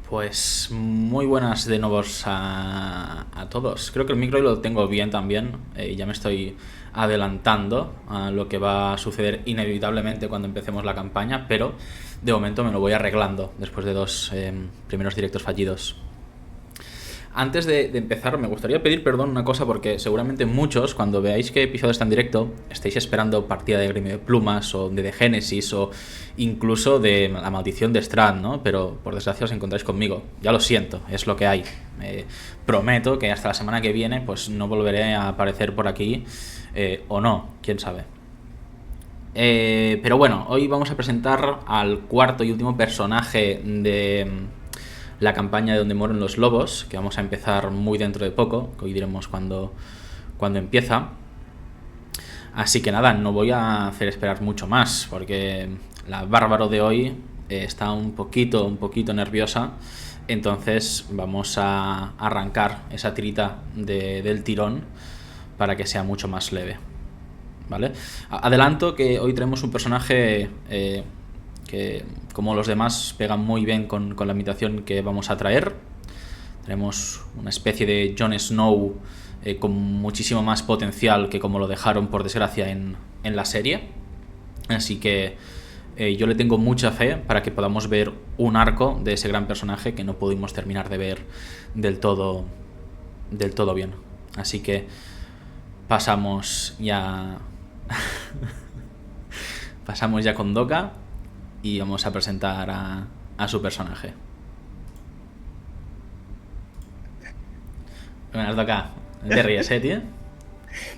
Pues muy buenas de nuevo a todos. Creo que el micro lo tengo bien también. Ya me estoy adelantando a lo que va a suceder inevitablemente cuando empecemos la campaña, pero de momento me lo voy arreglando después de dos primeros directos fallidos. Antes de empezar, me gustaría pedir perdón una cosa, porque seguramente muchos, cuando veáis que episodio está en directo, estáis esperando partida de Gremio de Plumas o de Génesis o incluso de La Maldición de Strahd, ¿no? Pero por desgracia os encontráis conmigo. Ya lo siento, es lo que hay. Prometo que hasta la semana que viene pues no volveré a aparecer por aquí, o no, quién sabe. Pero bueno, hoy vamos a presentar al cuarto y último personaje de la campaña de Donde mueren los lobos, que vamos a empezar muy dentro de poco, que hoy diremos cuando empieza. Así que nada, no voy a hacer esperar mucho más, porque la bárbaro de hoy está un poquito nerviosa. Entonces vamos a arrancar esa tirita del tirón para que sea mucho más leve, ¿vale? Adelanto que hoy tenemos un personaje que, como los demás, pega muy bien con la imitación que vamos a traer. Tenemos una especie de Jon Snow con muchísimo más potencial que como lo dejaron, por desgracia, en la serie. Así que yo le tengo mucha fe para que podamos ver un arco de ese gran personaje que no pudimos terminar de ver del todo bien. Así que pasamos ya pasamos ya con Doka y vamos a presentar a su personaje. Buenas, Doka. ¿No te ríes, tío?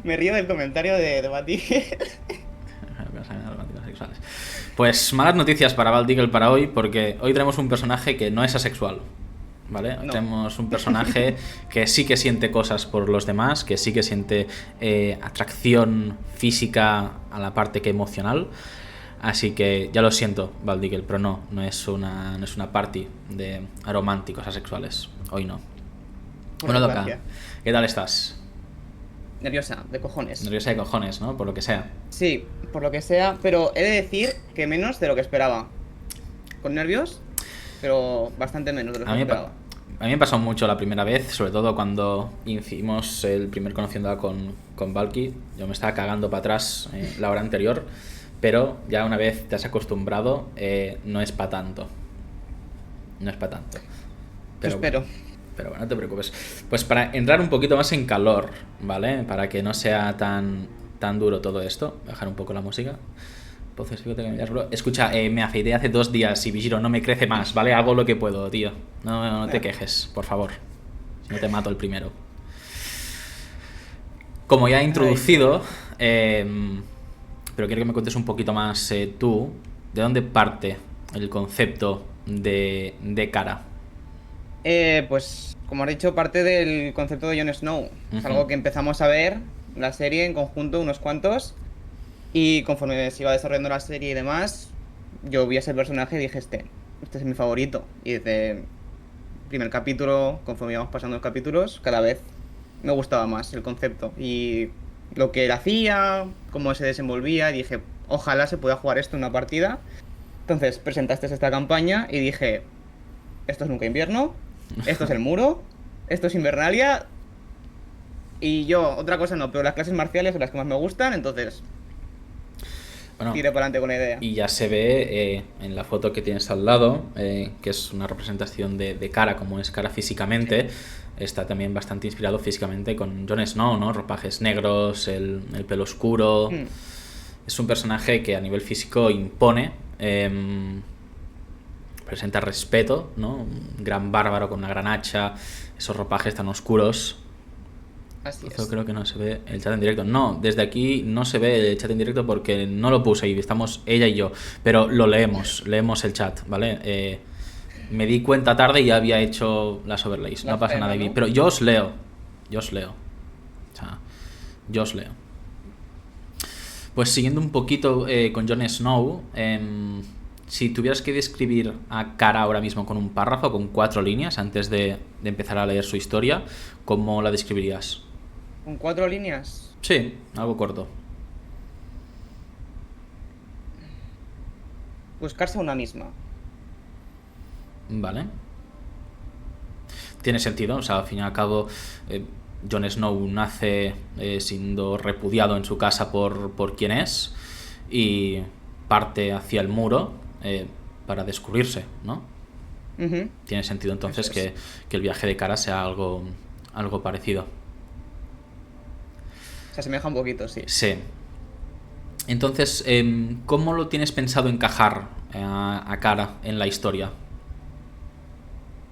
Me río del comentario de Bati. Pues malas noticias para Bald Eagle para hoy, porque hoy tenemos un personaje que no es asexual, ¿vale? No. Tenemos un personaje que sí que siente cosas por los demás, que sí que siente atracción física a la parte que emocional. Así que ya lo siento, Bald Eagle, pero no es una party de arománticos asexuales. Hoy no. Por Bueno, Doka, desgracia. ¿qué tal estás? Nerviosa, de cojones. Nerviosa de cojones, ¿no? Por lo que sea. Sí, por lo que sea, pero he de decir que menos de lo que esperaba. Con nervios, pero bastante menos de lo A que mí, esperaba. a mí me pasó mucho la primera vez, sobre todo cuando hicimos el primer conociendo con Valky. Yo me estaba cagando para atrás la hora anterior, pero ya una vez te has acostumbrado, no es para tanto. No es para tanto. Yo Pero bueno, espero. no te preocupes. Pues para entrar un poquito más en calor, ¿vale? Para que no sea tan duro todo esto, voy a bajar un poco la música. Entonces, fíjate que me miras, bro. Escucha, me afeité hace 2 días y Vigiro no me crece más, ¿vale? Hago lo que puedo, tío. No te quejes, por favor. Si no te mato el primero. Como ya he Ay. introducido, pero quiero que me cuentes un poquito más tú, ¿de dónde parte el concepto de cara? Pues, como has dicho, parte del concepto de Jon Snow. Es Ujú. algo que empezamos a ver la serie en conjunto, unos cuantos. Y conforme se iba desarrollando la serie y demás, yo vi a ese personaje y dije, este es mi favorito. Y desde primer capítulo, conforme íbamos pasando los capítulos, cada vez me gustaba más el concepto y lo que él hacía, cómo se desenvolvía, y dije, ojalá se pueda jugar esto en una partida. Entonces presentaste esta campaña y dije, esto es Nunca Invierno, esto es el muro, esto es Invernalia, y yo, otra cosa no, pero las clases marciales son las que más me gustan, entonces Bueno, tiré para adelante con la idea. y ya se ve en la foto que tienes al lado, que es una representación de cara, como es cara físicamente. Está también bastante inspirado físicamente con Jon Snow, ¿no? Ropajes negros, el pelo oscuro. Hmm, Es un personaje que a nivel físico impone, presenta respeto, ¿no? Un gran bárbaro con una gran hacha, esos ropajes tan oscuros. así Eso es. creo que no se ve el chat en directo. No, desde aquí no se ve el chat en directo porque no lo puse y estamos ella y yo. Pero lo leemos el chat, ¿vale? Me di cuenta tarde y ya había hecho las overlays. La No pasa nada faena, aquí. ¿no? Pero yo os leo. Yo os leo. O sea, yo os leo. Pues siguiendo un poquito con Jon Snow, si tuvieras que describir a Cara ahora mismo con un párrafo, con 4 líneas, antes de empezar a leer su historia, ¿cómo la describirías? Con 4 líneas. Sí, algo corto. Buscarse a una misma. Vale. tiene sentido, o sea, al fin y al cabo Jon Snow nace siendo repudiado en su casa por quien es y parte hacia el muro para descubrirse, ¿no? Ujú. Tiene sentido entonces Eso es. que el viaje de Cara sea algo parecido. Se asemeja un poquito, sí. Sí. Entonces, ¿cómo lo tienes pensado encajar a Cara en la historia?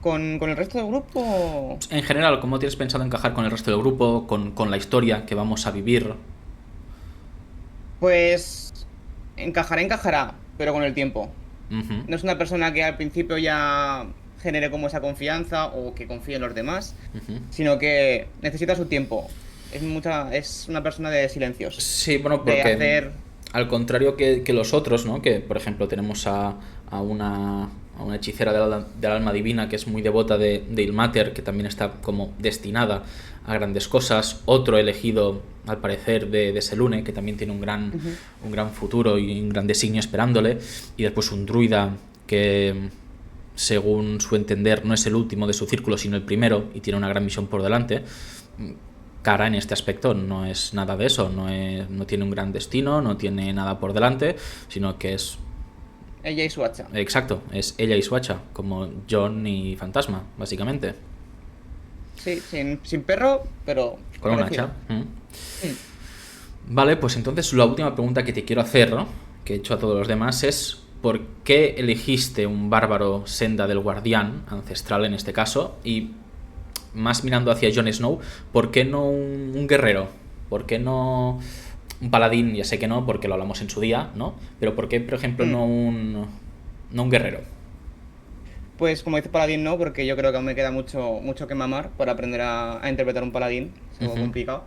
¿Con el resto del grupo? En general, ¿cómo tienes pensado encajar con el resto del grupo, con la historia que vamos a vivir? Pues encajará, pero con el tiempo. Ujú, No es una persona que al principio ya genere como esa confianza o que confíe en los demás, ujú. sino que necesita su tiempo. Es una persona de silencios, Sí, bueno, de porque hacer... al contrario que los otros, ¿no? Que, por ejemplo, tenemos a una hechicera del alma divina que es muy devota de Ilmater, que también está como destinada a grandes cosas. Otro elegido, al parecer, de Selune, que también tiene Ujú. un gran futuro y un gran designio esperándole. Y después un druida que, según su entender, no es el último de su círculo, sino el primero, y tiene una gran misión por delante. Cara en este aspecto no es nada de eso, no tiene un gran destino, no tiene nada por delante, sino que es, Ella y su hacha. exacto, es ella y su hacha, como John y Fantasma, básicamente, Sí, sin perro, pero con un hacha. parecido. Mm. Vale, pues entonces la última pregunta que te quiero hacer, ¿no? Que he hecho a todos los demás, es ¿por qué elegiste un bárbaro senda del guardián, ancestral en este caso, y más mirando hacia Jon Snow, ¿por qué no un guerrero? ¿Por qué no un paladín? Ya sé que no, porque lo hablamos en su día, ¿no? Pero ¿por qué, por ejemplo, Mm. no un guerrero? Pues como dice Paladín, no, porque yo creo que aún me queda mucho que mamar para aprender a interpretar un paladín. Es algo Ujú, complicado.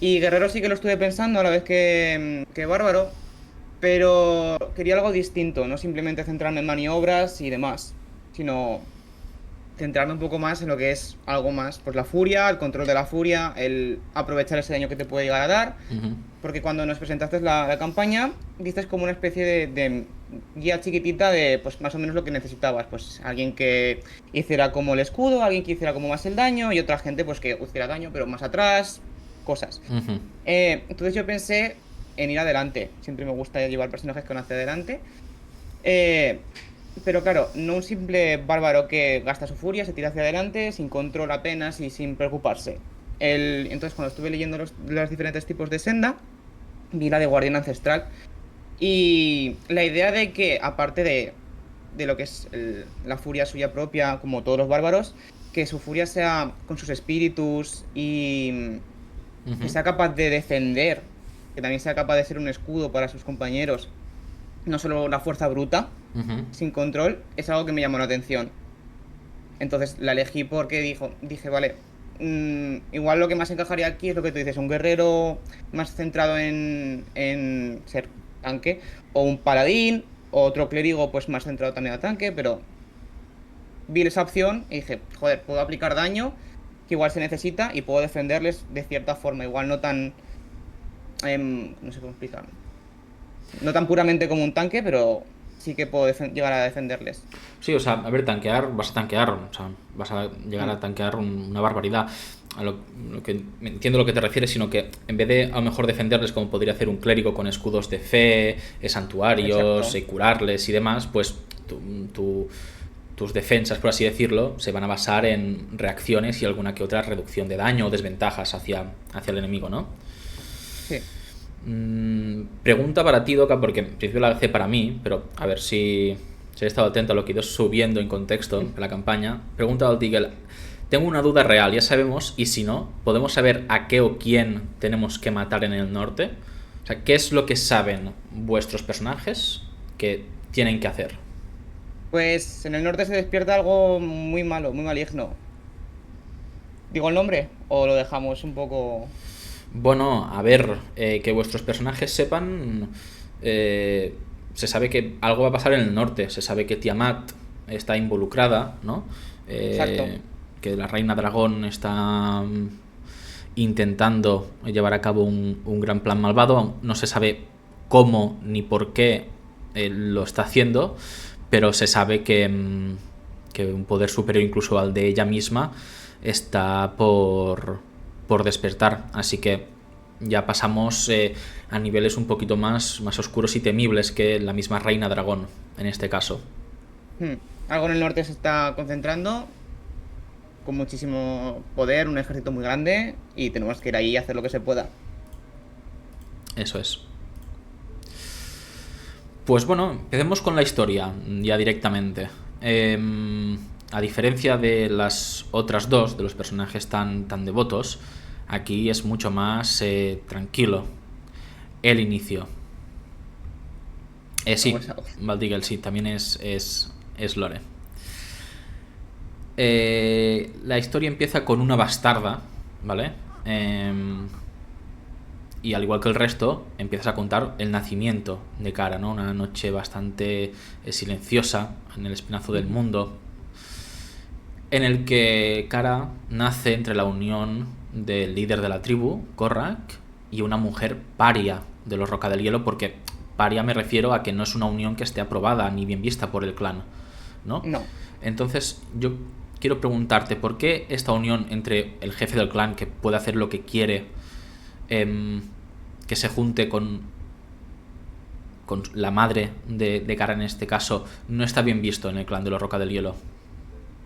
Y Guerrero sí que lo estuve pensando a la vez que Bárbaro, pero quería algo distinto, no simplemente centrarme en maniobras y demás, sino centrarme un poco más en lo que es algo más, pues la furia, el control de la furia, el aprovechar ese daño que te puede llegar a dar, ujú, porque cuando nos presentaste la campaña, diste como una especie de guía chiquitita de pues más o menos lo que necesitabas, pues alguien que hiciera como el escudo, alguien que hiciera como más el daño y otra gente pues que hiciera daño pero más atrás, cosas. ujú, Entonces yo pensé en ir adelante. Siempre me gusta llevar personajes que van hacia adelante. Eh, pero claro, no un simple bárbaro que gasta su furia, se tira hacia adelante, sin control apenas y sin preocuparse. Entonces cuando estuve leyendo los diferentes tipos de senda, vi la de guardián ancestral. Y la idea de que, aparte de lo que es la furia suya propia, como todos los bárbaros, que su furia sea con sus espíritus y que ujú, sea capaz de defender, que también sea capaz de ser un escudo para sus compañeros, no solo una fuerza bruta, ujú. sin control, es algo que me llamó la atención. Entonces la elegí porque dije, vale, igual lo que más encajaría aquí es lo que tú dices, un guerrero más centrado en ser tanque, o un paladín, o otro clérigo pues más centrado también a tanque, pero vi esa opción y dije, joder, puedo aplicar daño que igual se necesita y puedo defenderles de cierta forma, igual no tan no sé cómo explicarlo. No tan puramente como un tanque, pero sí que puedo llegar a defenderles. Sí, o sea, a ver, tanquear, vas a tanquear, o sea, vas a llegar Mm, a tanquear una barbaridad. Lo que entiendo lo que te refieres, sino que en vez de a lo mejor defenderles como podría hacer un clérigo con escudos de fe, santuarios, exacto. curarles y demás, pues tu- tu- tus defensas, por así decirlo, se van a basar en reacciones y alguna que otra reducción de daño o desventajas hacia el enemigo, ¿no? Sí. Pregunta para ti, Doka, porque en principio la hice para mí, pero a ver si he estado atento a lo que he ido subiendo en contexto en la campaña. Pregunta al Tigel. Tengo una duda real, ya sabemos, y si no, ¿podemos saber a qué o quién tenemos que matar en el norte? O sea, ¿qué es lo que saben vuestros personajes que tienen que hacer? Pues en el norte se despierta algo muy malo, muy maligno. ¿Digo el nombre? ¿O lo dejamos un poco...? Bueno, a ver, que vuestros personajes sepan, se sabe que algo va a pasar en el norte, se sabe que Tiamat está involucrada, ¿no? Exacto. Que la reina dragón está intentando llevar a cabo un gran plan malvado, no se sabe cómo ni por qué lo está haciendo, pero se sabe que un poder superior incluso al de ella misma está por despertar. Así que ya pasamos a niveles un poquito más oscuros y temibles que la misma reina dragón, en este caso. Algo en el norte se está concentrando con muchísimo poder, un ejército muy grande y tenemos que ir ahí y hacer lo que se pueda. Eso es. Pues bueno, empecemos con la historia ya directamente. A diferencia de las otras dos, de los personajes tan devotos, aquí es mucho más tranquilo el inicio. Sí, Valdigel sí, también es Lore. La historia empieza con una bastarda, ¿vale? Y al igual que el resto, empiezas a contar el nacimiento de Kara, ¿no? Una noche bastante silenciosa en el espinazo del mundo, en el que Kara nace entre la unión del líder de la tribu, Korrak, y una mujer paria de los Roca del Hielo, porque paria me refiero a que no es una unión que esté aprobada ni bien vista por el clan, ¿no? No. Entonces, yo quiero preguntarte, ¿por qué esta unión entre el jefe del clan, que puede hacer lo que quiere, que se junte con la madre de Kara en este caso, no está bien visto en el clan de los Roca del Hielo?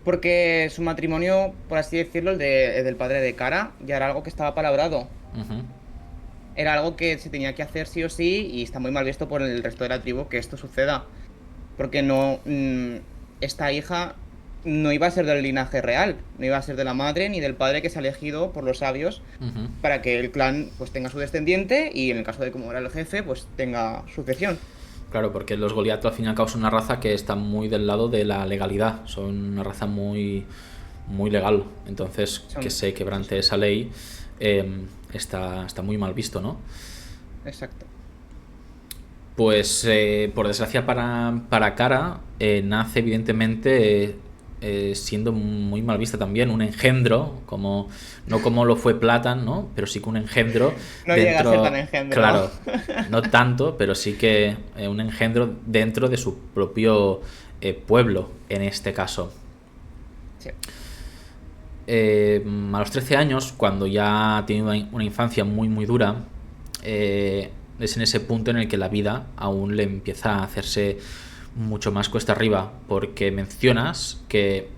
Porque su matrimonio, por así decirlo, el del padre de Kara, ya era algo que estaba palabrado. Uh-huh. Era algo que se tenía que hacer sí o sí y está muy mal visto por el resto de la tribu que esto suceda. Porque no... esta hija no iba a ser del linaje real, no iba a ser de la madre ni del padre que se ha elegido por los sabios para que el clan pues tenga su descendiente y en el caso de como era el jefe pues tenga sucesión. Claro, porque los Goliath al fin y al cabo son una raza que está muy del lado de la legalidad, son una raza muy legal, entonces que se quebrante esa ley está muy mal visto, ¿no? Exacto. Pues por desgracia para Kara nace evidentemente siendo muy mal vista también, un engendro, no como lo fue Platan, ¿no? Pero sí que un engendro no dentro, llega a ser tan engendro. Claro, no tanto, pero sí que un engendro dentro de su propio pueblo, en este caso. Sí. A los 13 años, cuando ya ha tenido una infancia muy dura, es en ese punto en el que la vida aún le empieza a hacerse mucho más cuesta arriba, porque mencionas que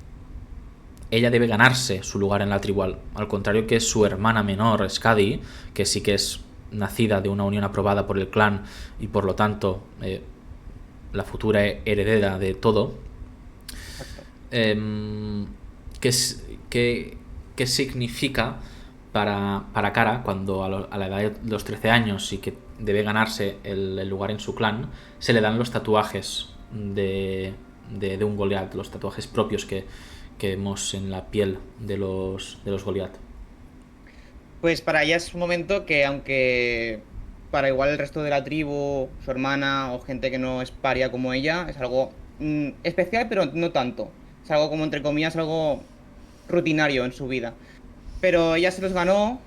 ella debe ganarse su lugar en la tribu, al contrario que su hermana menor, Skadi, que sí que es nacida de una unión aprobada por el clan y por lo tanto la futura heredera de todo. ¿Qué significa para Kara cuando a la edad de los 13 años y que debe ganarse el lugar en su clan, se le dan los tatuajes de un Goliath, los tatuajes propios que vemos en la piel de los Goliath? Pues para ella es un momento que, aunque para igual el resto de la tribu, su hermana o gente que no es paria como ella, es algo especial, pero no tanto. Es algo como, entre comillas, algo rutinario en su vida. Pero ella se los ganó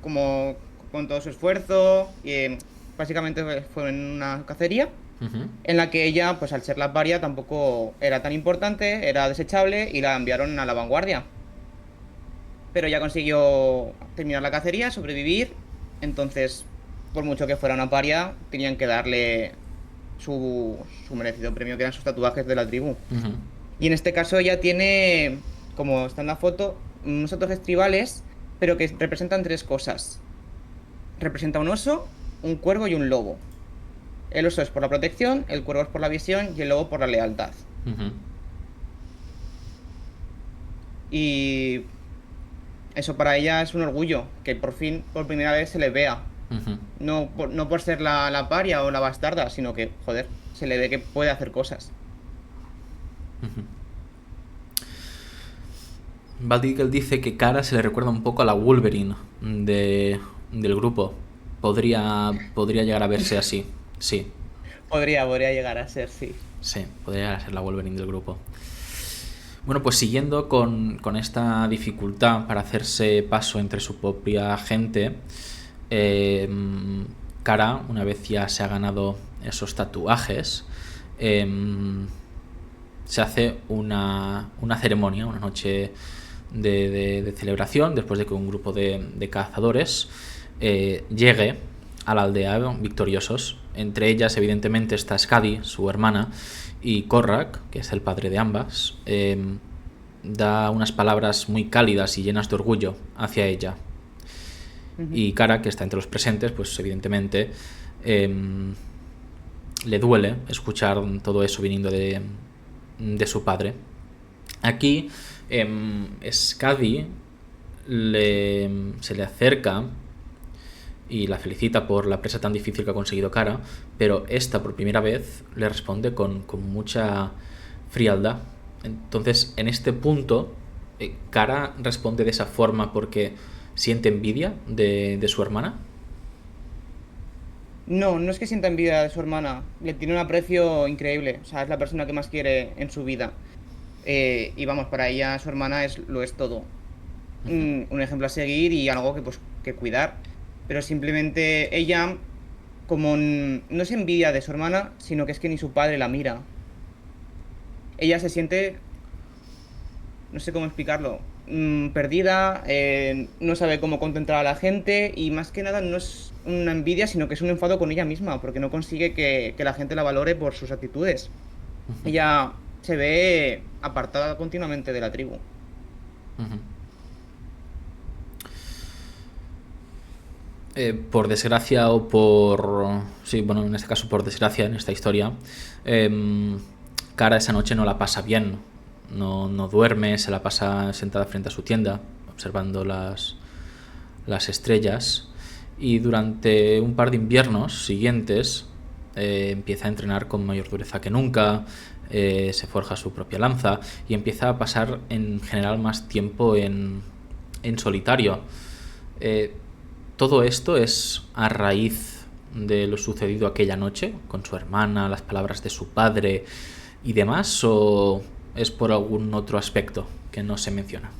como con todo su esfuerzo y básicamente fue en una cacería en la que ella, pues al ser la paria, tampoco era tan importante, era desechable y la enviaron a la vanguardia. Pero ella consiguió terminar la cacería, sobrevivir, entonces, por mucho que fuera una paria, tenían que darle su merecido premio, que eran sus tatuajes de la tribu. Y en este caso ella tiene, como está en la foto, unos tatuajes tribales, pero que representan tres cosas. Representa un oso, un cuervo y un lobo. El oso es por la protección, el cuervo es por la visión y el lobo por la lealtad. Y eso para ella es un orgullo, que por fin, por primera vez se le vea. No por ser la paria o la bastarda, sino que, joder, se le ve que puede hacer cosas. Valdigel dice que Kara se le recuerda un poco a la Wolverine del grupo. Podría llegar a verse así, sí. Podría llegar a ser, sí. Sí, podría llegar a ser la Wolverine del grupo. Bueno, pues siguiendo con esta dificultad para hacerse paso entre su propia gente, Kara, una vez ya se ha ganado esos tatuajes, se hace una ceremonia, una noche de celebración, después de que un grupo de cazadores llegue a la aldea victoriosos. Entre ellas, evidentemente, está Skadi, su hermana, y Korrak, que es el padre de ambas. Da unas palabras muy cálidas y llenas de orgullo hacia ella. Y Kara, que está entre los presentes, pues evidentemente le duele escuchar todo eso viniendo de su padre. Aquí Skadi se le acerca y la felicita por la presa tan difícil que ha conseguido Kara, pero esta por primera vez le responde con mucha frialdad. Entonces, en este punto, Kara responde de esa forma porque siente envidia de su hermana. No, no es que sienta envidia de su hermana, le tiene un aprecio increíble, o sea, es la persona que más quiere en su vida. Y vamos, para ella su hermana lo es todo. Un ejemplo a seguir y algo que, pues, que cuidar. Pero simplemente ella, como no es envidia de su hermana, sino que es que ni su padre la mira. Ella se siente, no sé cómo explicarlo, perdida, no sabe cómo contentar a la gente y más que nada no es una envidia, sino que es un enfado con ella misma, porque no consigue que la gente la valore por sus actitudes. Ella se ve apartada continuamente de la tribu. Uh-huh. Por desgracia o por... Sí, bueno, en este caso por desgracia, en esta historia, Kara esa noche no la pasa bien. No duerme, se la pasa sentada frente a su tienda, observando las estrellas. Y durante un par de inviernos siguientes empieza a entrenar con mayor dureza que nunca, se forja su propia lanza y empieza a pasar en general más tiempo en solitario. Todo esto es a raíz de lo sucedido aquella noche con su hermana, las palabras de su padre y demás, o es por algún otro aspecto que no se menciona.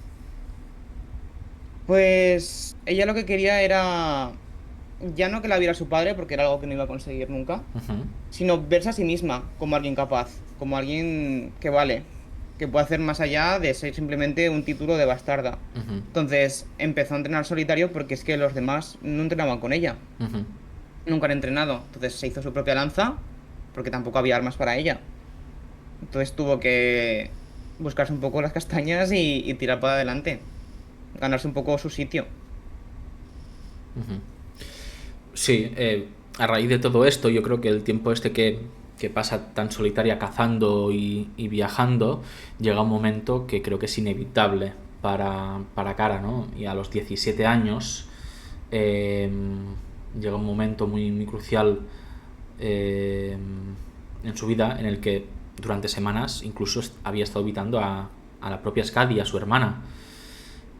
Pues ella lo que quería era ya no que la viera su padre, porque era algo que no iba a conseguir nunca, Uh-huh. sino verse a sí misma como alguien capaz, como alguien que vale, que puede hacer más allá de ser simplemente un título de bastarda. Uh-huh. Entonces empezó a entrenar solitario porque es que los demás no entrenaban con ella. Uh-huh. Nunca han entrenado. Entonces se hizo su propia lanza, porque tampoco había armas para ella. Entonces tuvo que buscarse un poco las castañas y tirar para adelante. Ganarse un poco su sitio. Uh-huh. Sí, a raíz de todo esto, yo creo que el tiempo este que pasa tan solitaria cazando y viajando, llega un momento que creo que es inevitable para Kara, ¿no? Y a los 17 años llega un momento muy, muy crucial en su vida en el que durante semanas incluso había estado evitando a la propia Skadi, a su hermana.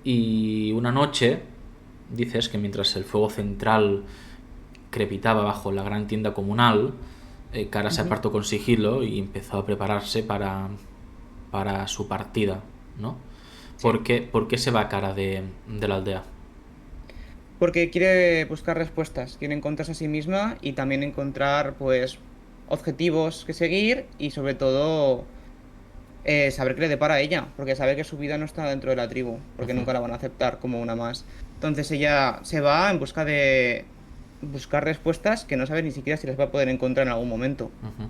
Y una noche, dices que mientras el fuego central crepitaba bajo la gran tienda comunal, Kara se apartó con sigilo y empezó a prepararse para su partida, ¿no? Sí. ¿Por qué se va Kara de la aldea? Porque quiere buscar respuestas, quiere encontrarse a sí misma y también encontrar, pues, objetivos que seguir y sobre todo saber qué le depara a ella, porque sabe que su vida no está dentro de la tribu, porque Uh-huh. nunca la van a aceptar como una más. Entonces ella se va en busca de buscar respuestas que no sabe ni siquiera si las va a poder encontrar en algún momento. Uh-huh.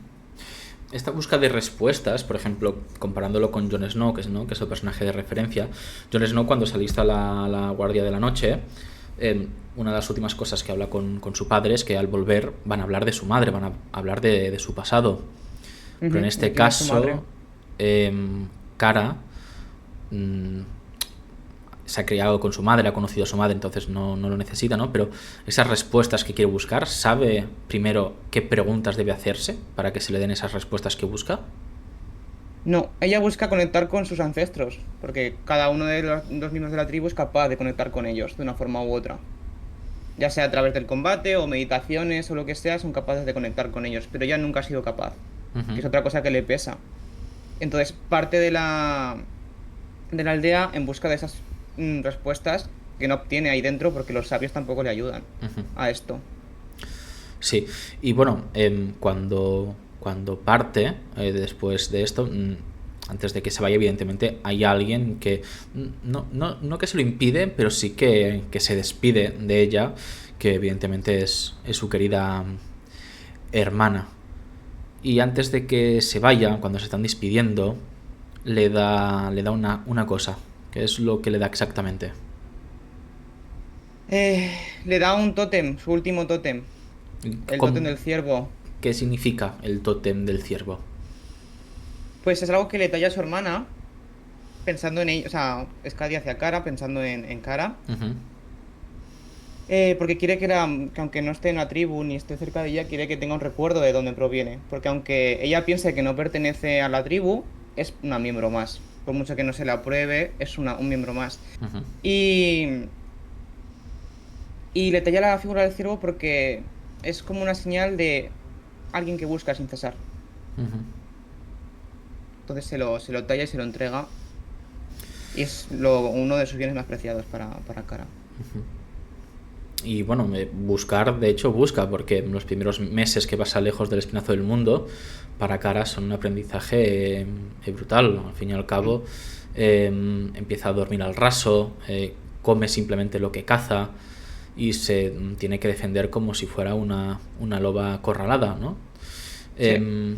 Esta búsqueda de respuestas, por ejemplo, comparándolo con Jon Snow, que es el personaje de referencia, Jon Snow cuando se alista la Guardia de la Noche, una de las últimas cosas que habla con su padre es que al volver van a hablar de su madre, van a hablar de su pasado. Pero en Ujú, este de quién es su madre. caso, Kara se ha criado con su madre, ha conocido a su madre, entonces no lo necesita, ¿no? Pero esas respuestas que quiere buscar, ¿sabe primero qué preguntas debe hacerse para que se le den esas respuestas que busca? No, ella busca conectar con sus ancestros, porque cada uno de los miembros de la tribu es capaz de conectar con ellos de una forma u otra. Ya sea a través del combate o meditaciones o lo que sea, son capaces de conectar con ellos, pero ella nunca ha sido capaz, que Uh-huh. es otra cosa que le pesa. Entonces, parte de la aldea en busca de esas respuestas que no obtiene ahí dentro porque los sabios tampoco le ayudan Uh-huh. a esto. Sí, y bueno, cuando parte, después de esto, antes de que se vaya, evidentemente, hay alguien que no que se lo impide, pero sí que se despide de ella, que evidentemente es su querida hermana. Y antes de que se vaya, cuando se están despidiendo, le da una cosa. ¿Qué es lo que le da exactamente? Le da un tótem, su último tótem, el tótem ¿Cómo- del ciervo. ¿Qué significa el tótem del ciervo? Pues es algo que le talla a su hermana, pensando en ella, o sea, Skadi hacia Cara, pensando en Cara. Ujú, Porque quiere que aunque no esté en la tribu ni esté cerca de ella, quiere que tenga un recuerdo de dónde proviene. Porque aunque ella piense que no pertenece a la tribu, es una miembro más. Por mucho que no se la apruebe, es un miembro más. ujú, Y, y le talla la figura del ciervo porque es como una señal de alguien que busca sin cesar. ujú. Entonces se lo talla y se lo entrega. Y es uno de sus bienes más preciados para Cara. Y bueno, buscar, de hecho busca, porque los primeros meses que pasa lejos del espinazo del mundo, para Cara son un aprendizaje brutal. Al fin y al cabo, empieza a dormir al raso, come simplemente lo que caza y se tiene que defender como si fuera una loba acorralada, ¿no? Sí.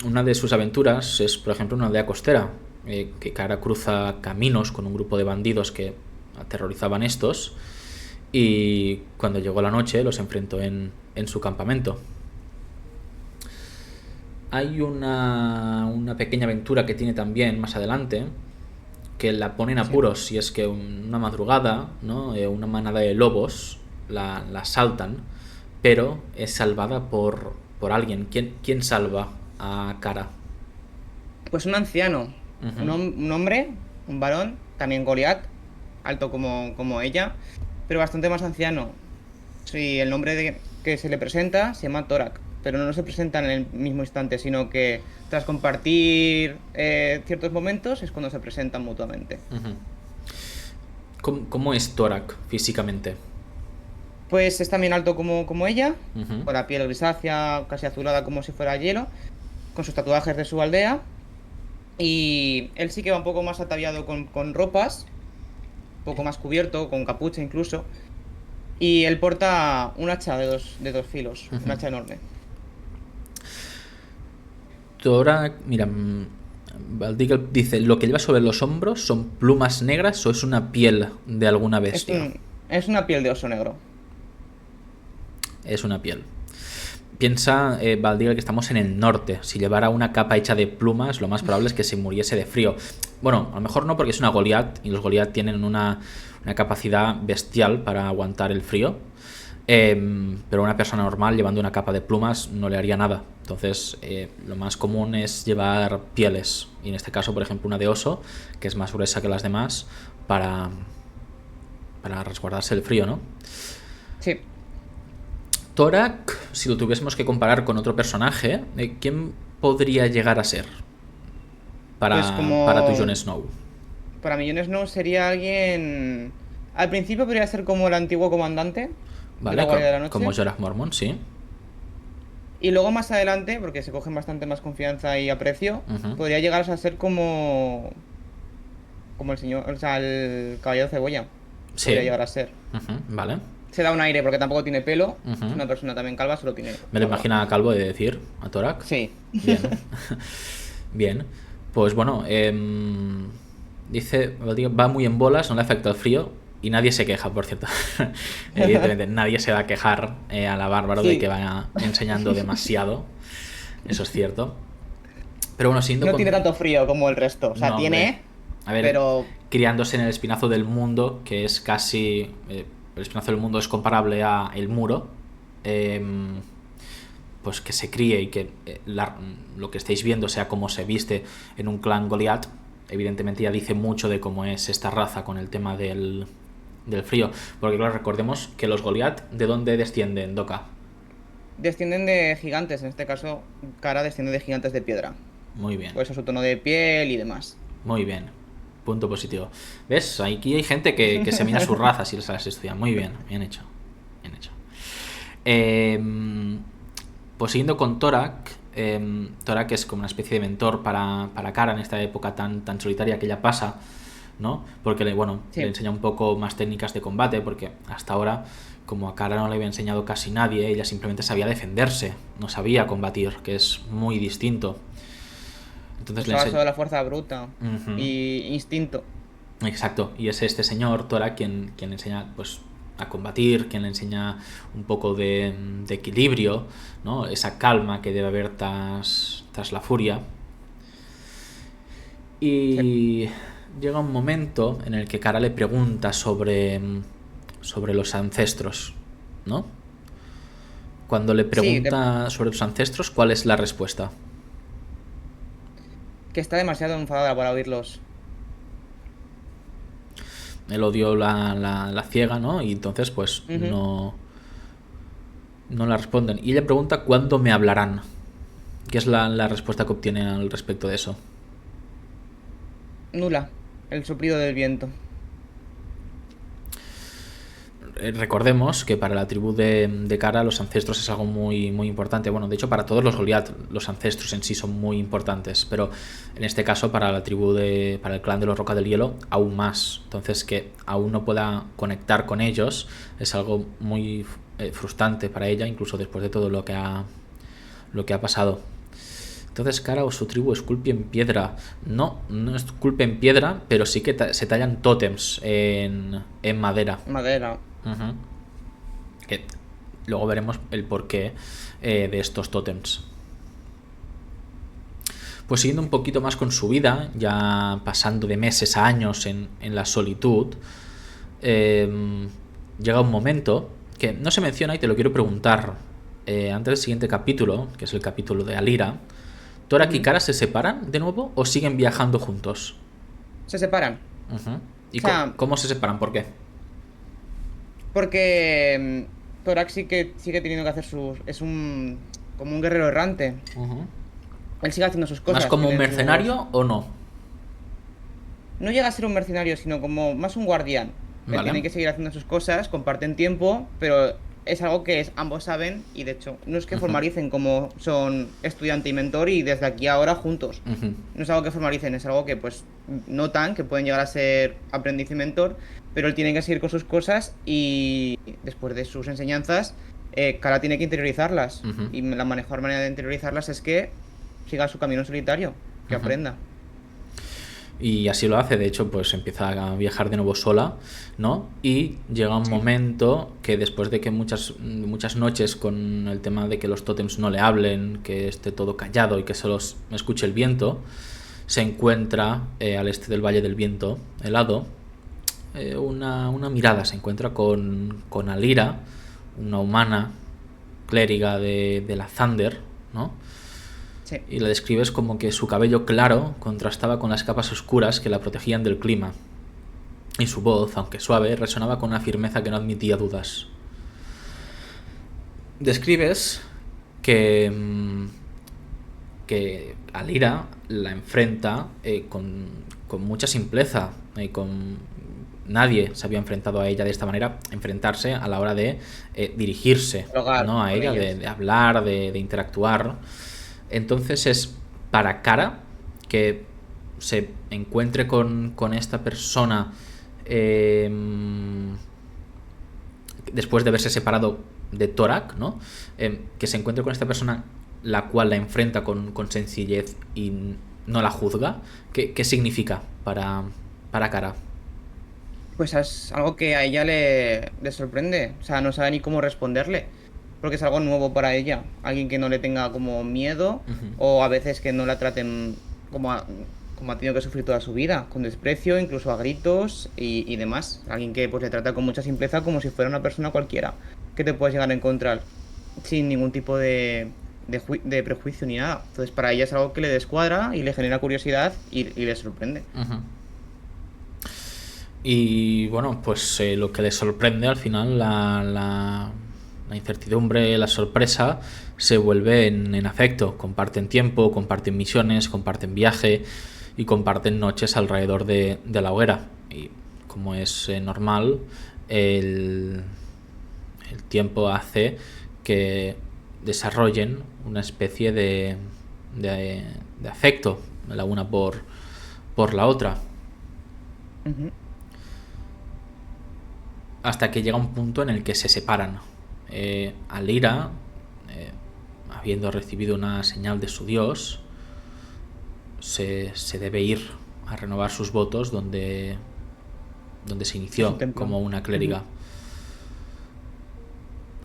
Una de sus aventuras es, por ejemplo, una aldea costera, que Cara cruza caminos con un grupo de bandidos que aterrorizaban estos, y cuando llegó la noche los enfrentó en su campamento. Hay una pequeña aventura que tiene también más adelante, que la pone en Sí. apuros, y es que una madrugada, ¿no? Una manada de lobos la asaltan, pero es salvada por alguien. ¿Quién salva a Cara? Pues un anciano, Ujú, un hombre, un varón, también Goliat, alto como ella, pero bastante más anciano. Sí, el nombre que se le presenta se llama Torak, pero no se presenta en el mismo instante, sino que tras compartir ciertos momentos es cuando se presentan mutuamente. ujú. ¿Cómo es Torak físicamente? Pues es también alto como ella, Ujú, con la piel grisácea, casi azulada como si fuera hielo, con sus tatuajes de su aldea. Y él sí que va un poco más ataviado con ropas, un poco más cubierto, con capucha incluso. Y él porta un hacha de dos filos, un ujú. hacha enorme. Torak, mira, Valdigal dice, ¿lo que lleva sobre los hombros son plumas negras o es una piel de alguna Es bestia? un, es una piel de oso negro. Es una piel. Piensa, Valdigal, que estamos en el norte. Si llevara una capa hecha de plumas, lo más probable es que se muriese de frío. Bueno, a lo mejor no, porque es una Goliath y los Goliath tienen una capacidad bestial para aguantar el frío. Pero una persona normal llevando una capa de plumas no le haría nada. Entonces, lo más común es llevar pieles. Y en este caso, por ejemplo, una de oso, que es más gruesa que las demás, para, para resguardarse del frío, ¿no? Sí, Torak, si lo tuviésemos que comparar con otro personaje, ¿quién podría llegar a ser pues para tu Jon Snow? para mí Jon Snow sería alguien... Al principio podría ser como el antiguo comandante de la ¿Vale? Guardia de la Como Noche. Jorah Mormont, sí. Y luego más adelante, porque se cogen bastante más confianza y aprecio, Ujú. podría llegar a ser como el señor, o sea, el caballero cebolla. Podría Sí. llegar a ser. Ujú, vale. Se da un aire porque tampoco tiene pelo. Es Ujú. una persona también calva, solo tiene Me lo barba. imagina a calvo de decir, a Torak. Sí. Bien. Bien. Pues bueno, dice, va muy en bolas, no le afecta el frío y nadie se queja, por cierto. Evidentemente, nadie se va a quejar a la Bárbaro de que Sí. vaya enseñando demasiado. Eso es cierto. Pero bueno, siguiendo No tiene con... tanto frío como el resto. O sea, No, hombre. tiene, A ver, pero criándose en el espinazo del mundo, que es casi... el espinazo del mundo es comparable a el muro. Pues que se críe y que lo que estáis viendo sea como se viste en un clan Goliath, evidentemente ya dice mucho de cómo es esta raza con el tema del frío. Porque claro, recordemos que los Goliath, ¿de dónde descienden, Doka? descienden de gigantes. En este caso, Cara desciende de gigantes de piedra. Muy bien, Por eso su tono de piel y demás. muy bien. Punto positivo. ¿Ves? Aquí hay gente que se mira sus razas y las estudia. Muy bien, bien hecho. Bien hecho. Pues siguiendo con Torak, Torak es como una especie de mentor para Kara en esta época tan solitaria que ella pasa, ¿no? Porque le Sí. enseña un poco más técnicas de combate, porque hasta ahora, como a Kara no le había enseñado casi nadie, ella simplemente sabía defenderse, no sabía combatir, que es muy distinto. Entonces le Usaba enseña... solo la fuerza bruta Ujú. y instinto. Exacto, y es este señor, Tora, quien le enseña pues, a combatir, quien le enseña un poco de equilibrio, ¿no? Esa calma que debe haber tras la furia. Sí. Y llega un momento en el que Kara le pregunta sobre los ancestros, ¿no? Cuando le Sí, pregunta sobre los ancestros, ¿cuál es la respuesta? que está demasiado enfadada para oírlos. El odio la ciega, ¿no? Y entonces pues Ujú. no la responden. Y ella pregunta cuándo me hablarán. ¿Qué es la respuesta que obtiene al respecto de eso? Nula. El soplido del viento. Recordemos que para la tribu de Kara los ancestros es algo muy importante. Bueno, de hecho para todos los Goliath los ancestros en sí son muy importantes, pero en este caso para la tribu para el clan de los Roca del Hielo aún más. Entonces que aún no pueda conectar con ellos es algo muy frustrante para ella, incluso después de todo lo que ha pasado. Entonces Kara o su tribu esculpe en piedra. No esculpe en piedra, pero sí que se tallan tótems en madera. Madera. Uh-huh. Que luego veremos el porqué de estos tótems. Pues siguiendo un poquito más con su vida, ya pasando de meses a años en la solitud, llega un momento que no se menciona y te lo quiero preguntar. Antes del siguiente capítulo, que es el capítulo de Alira, ¿Torak y Ujú. Kara se separan de nuevo o siguen viajando juntos? Se separan. Uh-huh. ¿Y O sea, cómo se separan? ¿Por qué? porque Thorax sí que sigue teniendo que hacer sus. Es un. Como un guerrero errante. Uh-huh. Él sigue haciendo sus ¿Más cosas. como un Tiene sus. mercenario o no? No llega a ser un mercenario, sino como más un guardián. Él Vale. tiene que seguir haciendo sus cosas, comparten tiempo, pero es algo que ambos saben y de hecho no es que Uh-huh. formalicen como son estudiante y mentor y desde aquí a ahora juntos. Uh-huh. No es algo que formalicen, es algo que pues notan que pueden llegar a ser aprendiz y mentor, pero él tiene que seguir con sus cosas y después de sus enseñanzas, Kara tiene que interiorizarlas. Uh-huh. Y la mejor manera de interiorizarlas es que siga su camino en solitario, que Uh-huh. aprenda. Y así lo hace, de hecho, pues empieza a viajar de nuevo sola, ¿no? Y llega un Sí. momento que después de que muchas noches con el tema de que los tótems no le hablen, que esté todo callado y que solo escuche el viento, se encuentra al este del Valle del Viento, helado, una mirada, se encuentra con Alira, una humana clériga de la Thunder, ¿no? Sí. Y la describes como que su cabello claro contrastaba con las capas oscuras que la protegían del clima. Y su voz, aunque suave, resonaba con una firmeza que no admitía dudas. Describes que Alira la enfrenta con mucha simpleza. Nadie se había enfrentado a ella de esta manera, enfrentarse a la hora de dirigirse, Dialogar ¿no? A con ella, ellas. de hablar, de interactuar. Entonces es para Kara que se encuentre con esta persona eh, después de haberse separado de Torak, ¿no? Que se encuentre con esta persona la cual la enfrenta con sencillez y no la juzga. ¿Qué significa para Kara? Pues es algo que a ella le sorprende. O sea, no sabe ni cómo responderle. Porque es algo nuevo para ella. Alguien que no le tenga como miedo Uh-huh. o a veces que no la traten como ha tenido que sufrir toda su vida, con desprecio, incluso a gritos y demás. Alguien que pues le trata con mucha simpleza como si fuera una persona cualquiera que te puedes llegar a encontrar sin ningún tipo de prejuicio ni nada. Entonces para ella es algo que le descuadra y le genera curiosidad y le sorprende. Uh-huh. Y bueno, pues lo que le sorprende al final, la incertidumbre, la sorpresa, se vuelve en afecto. Comparten tiempo, comparten misiones, comparten viaje y comparten noches alrededor de la hoguera. Y como es normal, el tiempo hace que desarrollen una especie de afecto la una por la otra. Ujú. Hasta que llega un punto en el que se separan. Alira, habiendo recibido una señal de su dios, se debe ir a renovar sus votos donde se Es inició un templo. como una clériga. Ujú.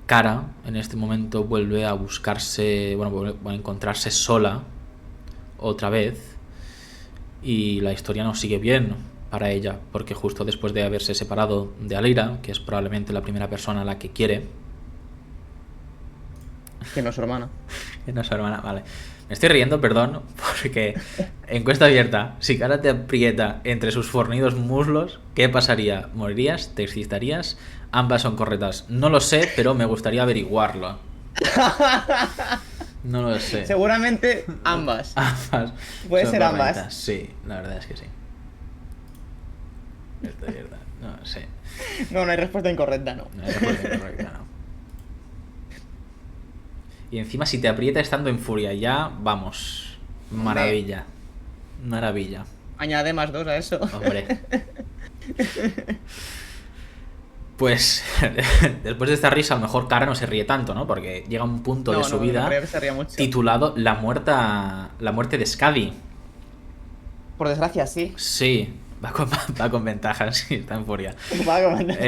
Kara en este momento vuelve a buscarse, bueno, vuelve a encontrarse sola otra vez, y la historia no sigue bien para ella, porque justo después de haberse separado de Alira, que es probablemente la primera persona a la que quiere, Que no es su hermana. que no es su hermana, vale. Me estoy riendo, perdón, porque encuesta abierta, si Kara te aprieta entre sus fornidos muslos, ¿qué pasaría? ¿Morirías? ¿Te excitarías? Ambas son correctas. No lo sé, pero me gustaría averiguarlo. No lo sé. Seguramente ambas. Ambas Puede son ser ambas. correctas. Sí, la verdad es que sí. Esto es verdad. No sé. No, no hay respuesta incorrecta, no. No hay respuesta incorrecta, no. Y encima si te aprieta estando en furia, ya vamos. Maravilla. Maravilla. Añade +2 a eso. Hombre. Pues después de esta risa, a lo mejor Kara no se ríe tanto, ¿no? Porque llega un punto de su No vida creo que se ría mucho. titulado La muerte de Skadi. Por desgracia, sí. Sí, va con ventajas, sí, está en furia. Va a comentar.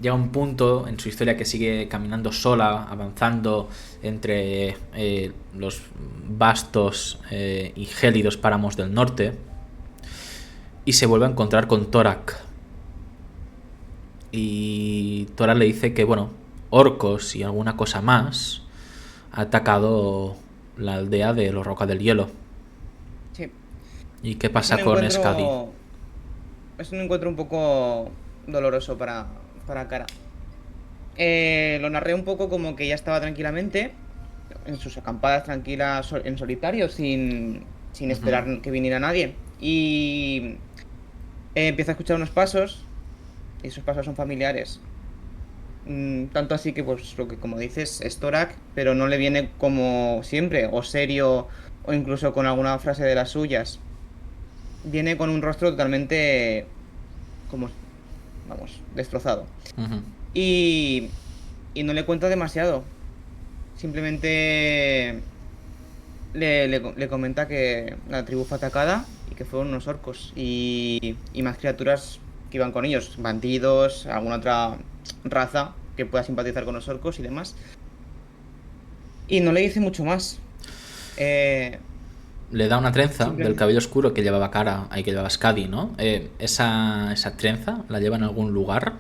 Llega un punto en su historia que sigue caminando sola, avanzando entre los vastos y gélidos páramos del norte, y se vuelve a encontrar con Torak. Y Torak le dice que, bueno, orcos y alguna cosa más ha atacado la aldea de los Roca del Hielo. Sí. ¿Y qué pasa Es un con encuentro- Skadi? Es un encuentro un poco doloroso para Kara. Lo narré un poco como que ya estaba tranquilamente en sus acampadas tranquilas en solitario, sin esperar que viniera nadie. Y empieza a escuchar unos pasos, y esos pasos son familiares. Tanto así que, pues, lo que como dices, es Torak, pero no le viene como siempre, o serio, o incluso con alguna frase de las suyas. Viene con un rostro totalmente, como, vamos, destrozado. Ujú. Y, y no le cuenta demasiado. Simplemente le comenta que la tribu fue atacada y que fueron unos orcos y más criaturas que iban con ellos, bandidos, alguna otra raza que pueda simpatizar con los orcos y demás. Y no le dice mucho más. Le da una trenza del Simplemente cabello oscuro que llevaba Kara, ahí que llevaba Skadi, ¿no? Esa trenza la lleva en algún lugar.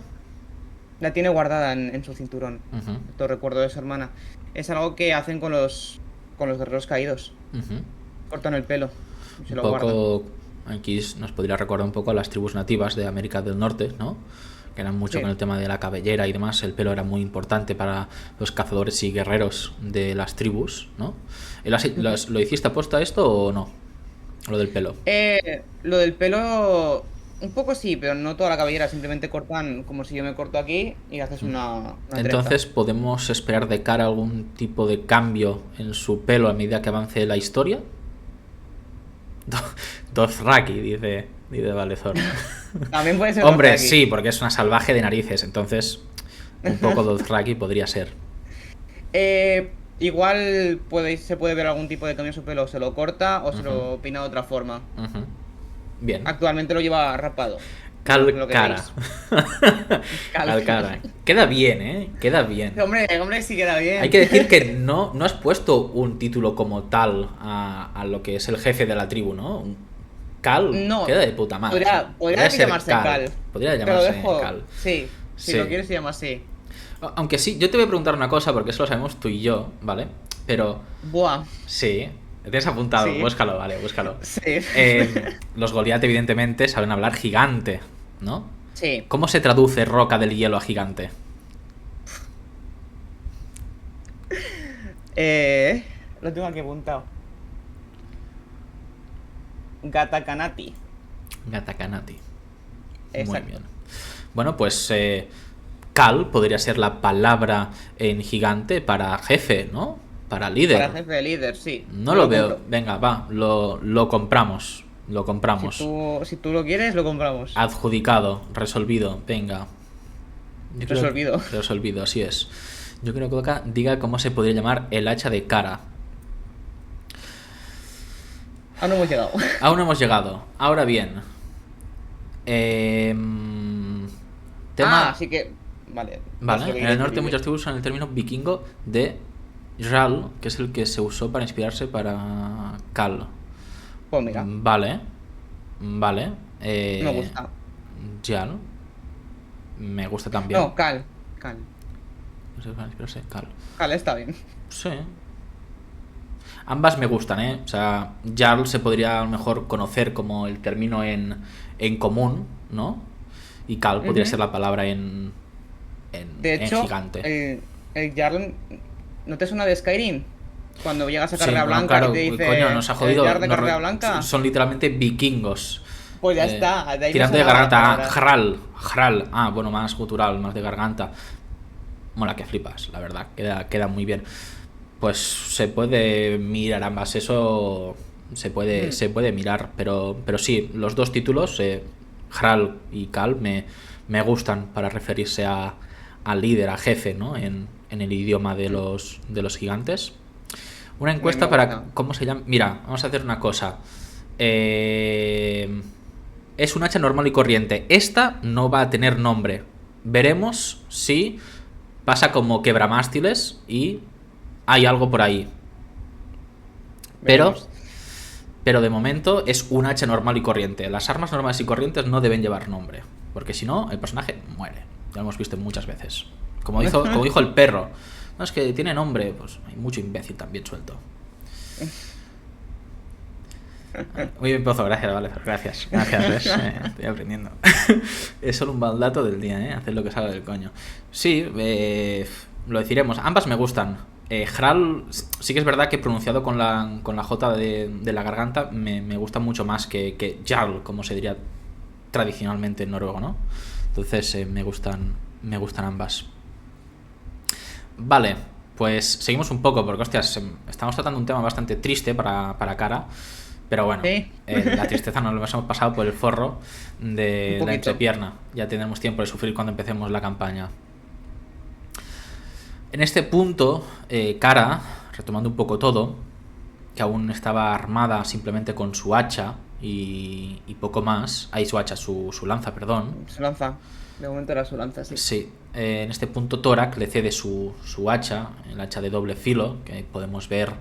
la tiene guardada en su cinturón. Ujú, Todo recuerdo de su hermana. Es algo que hacen con los guerreros caídos. ujú. Cortan el pelo y se Un lo guardan. poco, aquí nos podría recordar un poco a las tribus nativas de América del Norte, ¿no? Que eran mucho Sí. con el tema de la cabellera y demás. El pelo era muy importante para los cazadores y guerreros de las tribus, ¿no? ¿Lo hiciste aposta esto o no? Lo del pelo. Lo del pelo, un poco sí, pero no toda la cabellera. Simplemente cortan como si yo me corto aquí y haces una trenza. Entonces, ¿podemos esperar de Kara algún tipo de cambio en su pelo a medida que avance la historia? Dothraki, dice Valezor. También puede ser Hombre, Dothraki. sí, porque es una salvaje de narices, entonces un poco Dothraki podría ser. Igual se puede ver algún tipo de cambio en su pelo. Se lo corta o se lo peina de otra forma. Ujú. Bien. Actualmente lo lleva rapado. Lo que Calcara. veis. Calcara. Queda bien, ¿eh? Queda bien. Hombre, sí queda bien. Hay que decir que no has puesto un título como tal a lo que es el jefe de la tribu, ¿no? Cal No, queda de puta madre. podría ser llamarse Cal. Podría Te lo llamarse dejo. Cal. Sí, si Sí. lo quieres se llama así. Aunque sí, yo te voy a preguntar una cosa, porque eso lo sabemos tú y yo, ¿vale? Pero Buah. sí, te tienes apuntado, Sí. búscalo, vale, búscalo. Sí. Los Goliath, evidentemente, saben hablar gigante, ¿no? Sí. ¿Cómo se traduce roca del hielo a gigante? Lo tengo aquí apuntado. Gatakanati. Gatakanati. Muy Exacto. bien. Bueno, pues Kal podría ser la palabra en gigante para jefe, ¿no? Para líder. Para jefe de líder, sí. No Yo lo lo veo. compro. Venga, va, lo compramos. Lo Si compramos. tú, si tú lo quieres, lo compramos. Adjudicado, resolvido, venga. Yo creo Resolvido. que resolvido, así es. Yo creo que acá diga cómo se podría llamar el hacha de Kara. Aún no hemos llegado. Aún no hemos llegado. Ahora bien. Tema. Así que. Vale. Ya sé Vale, lo que en el quieres norte decir. muchos tribus usan el término vikingo de Jarl, que es el que se usó para inspirarse para Kal. Pues mira, Vale. Vale. me gusta. Jarl. Me gusta también. No, Cal. Cal. No sé, para inspirarse, Kal. Cal está bien. Sí. Ambas me gustan, ¿eh? O sea, Jarl se podría a lo mejor conocer como el término en común, ¿no? Y Kal podría ser Ujú. la palabra en, De en hecho, gigante. el Jarl. ¿No te suena de Skyrim? Cuando llegas a Sí, Carrera bueno, Blanca y claro, te coño, dice nos ha el jodido. Jarl de Carrera Blanca. Son literalmente vikingos. Pues ya está, de ahí me Tirando de sonaba la garganta. palabra. Hral. Ah, bueno, más gutural, más de garganta. Mola que flipas, la verdad. Queda muy bien. Pues se puede mirar ambas, eso se puede mirar, pero sí, los dos títulos, Hral y Kal, me gustan para referirse al líder, a jefe, ¿no? En el idioma de los gigantes. Una A mí me encuesta para gusta. cómo se llama. Mira, vamos a hacer una cosa. Es un hacha normal y corriente. Esta no va a tener nombre. Veremos si pasa como quebramástiles y hay algo por ahí. Pero, Veremos. pero de momento es un hacha normal y corriente. Las armas normales y corrientes no deben llevar nombre, porque si no, el personaje muere. Ya lo hemos visto muchas veces. Como dijo el perro. No, es que tiene nombre. Pues hay mucho imbécil también suelto. Muy bien, Pozo, gracias, vale, gracias, ¿ves? Estoy aprendiendo. Es solo un baldato del día, ¿eh? Hacer lo que salga del coño. Sí, lo deciremos. Ambas me gustan. Hral, sí que es verdad que pronunciado con la J de la garganta me gusta mucho más que Jarl, como se diría tradicionalmente en noruego, ¿no? Entonces me gustan ambas. Vale, pues seguimos un poco, porque hostias, estamos tratando un tema bastante triste para Cara. Pero bueno, Sí. la tristeza nos lo hemos pasado por el forro Un de la poquito. entrepierna. Ya tendremos tiempo de sufrir cuando empecemos la campaña. En este punto, Cara, retomando un poco todo, que aún estaba armada simplemente con su hacha y poco más. Ahí su hacha, su lanza, perdón. Su lanza. De momento era su lanza, sí. Sí, en este punto Torak le cede su hacha, el hacha de doble filo, que podemos ver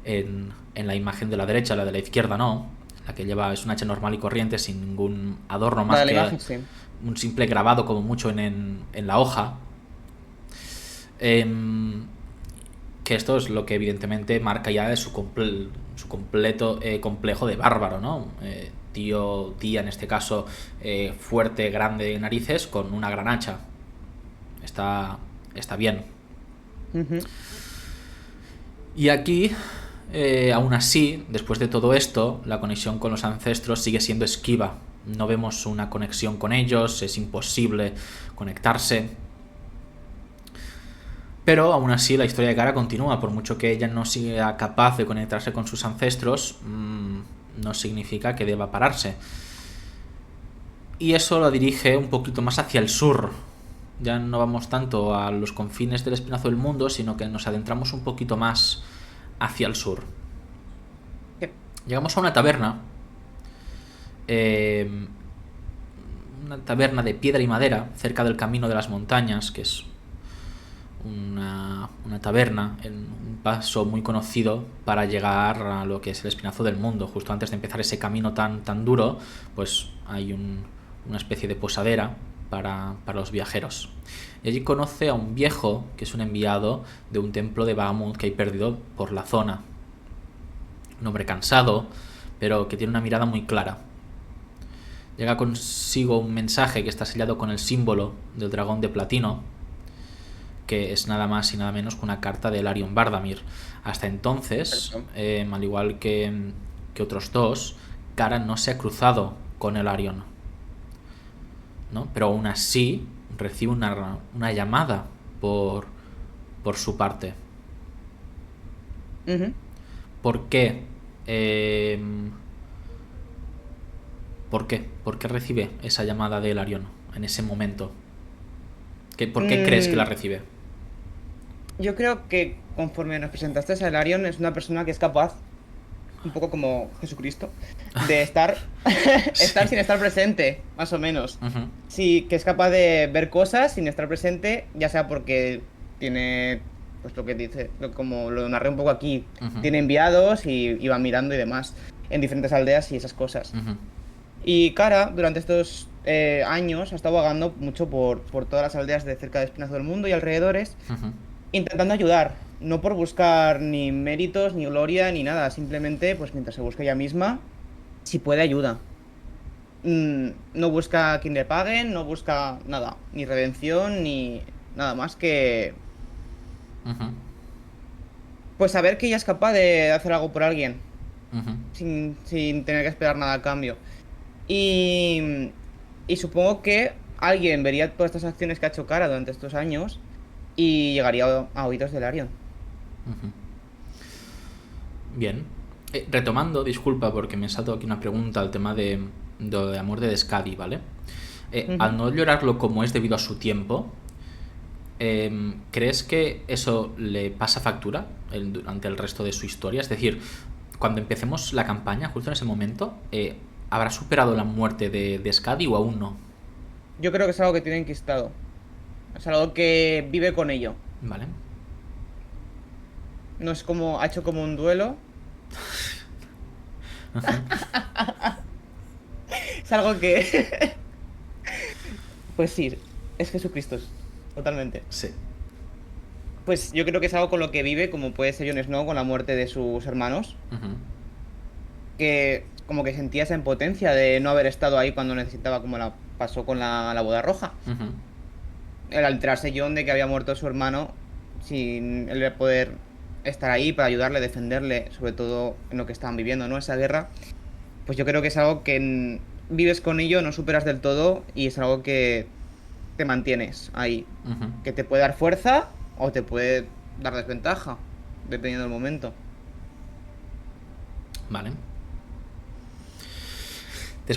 en la imagen de la derecha, la de la izquierda no. La que lleva es un hacha normal y corriente sin ningún adorno más Vale, la que imagen, sí. un simple grabado como mucho en la hoja. Que esto es lo que evidentemente marca ya de su completo complejo de bárbaro, ¿no? Tía en este caso, fuerte, grande de narices, con una gran hacha. Está bien. Ujú. Y aquí, aún así, después de todo esto, la conexión con los ancestros sigue siendo esquiva. No vemos una conexión con ellos, es imposible conectarse. Pero aún así la historia de Cara continúa. Por mucho que ella no sea capaz de conectarse con sus ancestros, no significa que deba pararse. Y eso lo dirige un poquito más hacia el sur. Ya no vamos tanto a los confines del espinazo del mundo, sino que nos adentramos un poquito más hacia el sur. Sí. Llegamos a una taberna. Una taberna de piedra y madera, cerca del camino de las montañas, que es una taberna en un paso muy conocido para llegar a lo que es el espinazo del mundo. Justo antes de empezar ese camino tan duro, pues hay una especie de posadera para los viajeros. Y allí conoce a un viejo que es un enviado de un templo de Bahamut que hay perdido por la zona. Un hombre cansado, pero que tiene una mirada muy clara. Llega consigo un mensaje que está sellado con el símbolo del dragón de platino, que es nada más y nada menos que una carta de Larion Bardamir. Hasta entonces, al igual que otros dos, Cara no se ha cruzado con el Arion, ¿no? Pero aún así recibe una llamada por, por su parte. Ujú. ¿Por qué? Eh, ¿Por qué? ¿Por qué recibe esa llamada de Elarion en ese momento? ¿Por qué crees que la Mm, recibe? yo creo que conforme nos presentaste a Hilarion es una persona que es capaz, un poco como Jesucristo, de estar, estar Sí. sin estar presente, más o menos. Ujú, Sí, que es capaz de ver cosas sin estar presente, ya sea porque tiene, pues lo que dice, como lo narré un poco aquí, ujú, tiene enviados y va mirando y demás en diferentes aldeas y esas cosas. ujú, Y Kara, durante estos años, ha estado vagando mucho por todas las aldeas de cerca de Espinazo del Mundo y alrededores, ujú, intentando ayudar, no por buscar ni méritos, ni gloria, ni nada, simplemente, pues mientras se busca ella misma, si puede ayuda. No busca a quien le paguen, no busca nada, ni redención, ni nada más que, ujú, pues saber que ella es capaz de hacer algo por alguien, ujú. sin tener que esperar nada a cambio. Y, y supongo que alguien vería todas estas acciones que ha hecho Kara durante estos años y llegaría a oídos de Larion. Bien. Retomando, disculpa porque me salto aquí una pregunta al tema de amor de Skadi, ¿vale? Al Ujú. no llorarlo como es debido a su tiempo, ¿crees que eso le pasa factura durante el resto de su historia? Es decir, cuando empecemos la campaña, justo en ese momento, ¿habrá superado la muerte de Skadi o aún no? Yo creo que es algo que tiene enquistado. Es algo que vive con ello. ¿Vale? No es como, ha hecho como un duelo. Es algo que, pues sí, es Jesucristo, totalmente. Sí. Pues yo creo que es algo con lo que vive, como puede ser Jon Snow con la muerte de sus hermanos, Ujú, que como que sentía esa impotencia de no haber estado ahí cuando necesitaba, como la pasó con la boda roja. ujú, Al enterarse Jon de que había muerto su hermano, sin él poder estar ahí para ayudarle, defenderle, sobre todo en lo que estaban viviendo, ¿no? Esa guerra, pues yo creo que es algo que vives con ello, no superas del todo y es algo que te mantienes ahí, ujú. que te puede dar fuerza o te puede dar desventaja, dependiendo del momento. Vale.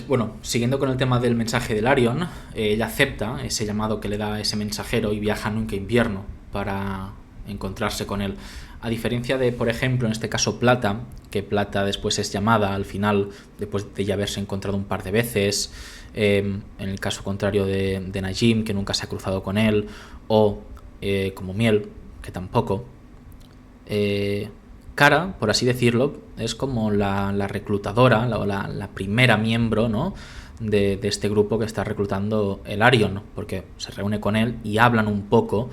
Bueno, siguiendo con el tema del mensaje de Larion, ella acepta ese llamado que le da ese mensajero y viaja nunca invierno para encontrarse con él. A diferencia de, por ejemplo, en este caso Plata, que Plata después es llamada al final, después de ya haberse encontrado un par de veces, en el caso contrario de Najim, que nunca se ha cruzado con él, o como Miel, que tampoco. Eh, Cara, por así decirlo, es como la reclutadora, la primera miembro, ¿no? De este grupo que está reclutando el Arion, porque se reúne con él y hablan un poco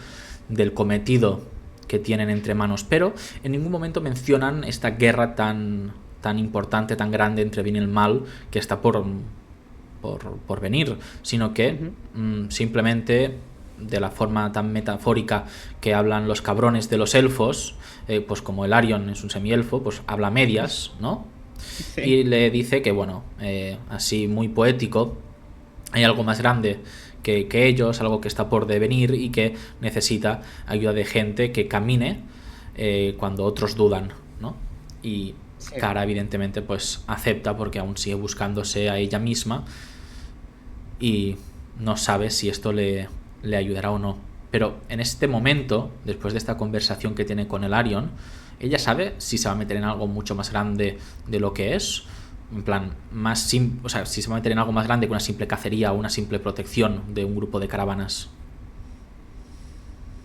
del cometido que tienen entre manos, pero en ningún momento mencionan esta guerra tan importante, tan grande entre bien y el mal que está por venir, sino que Ujú. simplemente de la forma tan metafórica que hablan los cabrones de los elfos, pues como el Arion es un semielfo, pues habla medias, ¿no? Y Sí, le dice que, bueno, así muy poético, hay algo más grande que ellos, algo que está por devenir y que necesita ayuda de gente que camine cuando otros dudan, ¿no? Y sí. Cara, evidentemente, pues acepta porque aún sigue buscándose a ella misma y no sabe si esto le ayudará o no. Pero en este momento, después de esta conversación que tiene con el Arion, ella sabe si se va a meter en algo mucho más grande de lo que es. En plan, o sea, si se va a meter en algo más grande que una simple cacería o una simple protección de un grupo de caravanas.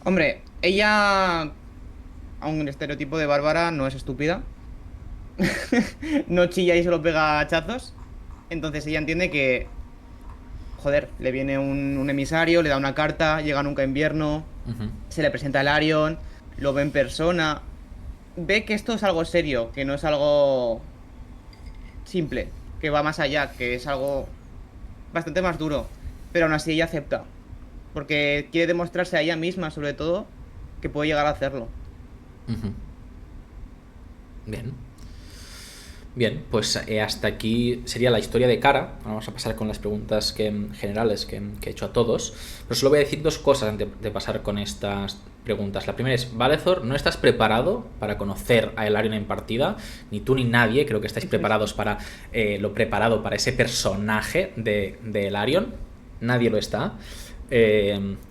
Hombre, ella, a un estereotipo de Bárbara, no es estúpida. No chilla y solo pega hachazos. Entonces ella entiende que, joder, le viene un emisario, le da una carta, llega nunca invierno, Ujú, se le presenta el Arion, lo ve en persona, ve que esto es algo serio, que no es algo simple, que va más allá, que es algo bastante más duro, pero aún así ella acepta, porque quiere demostrarse a ella misma, sobre todo, que puede llegar a hacerlo. ujú. Bien. Bien, pues hasta aquí sería la historia de Kara. Vamos a pasar con las preguntas generales que he hecho a todos. Pero solo voy a decir dos cosas antes de pasar con estas preguntas. La primera es, Valethor, ¿no estás preparado para conocer a Elarion en partida? Ni tú ni nadie, creo que estáis preparados para lo preparado para ese personaje de Elarion. Nadie lo está.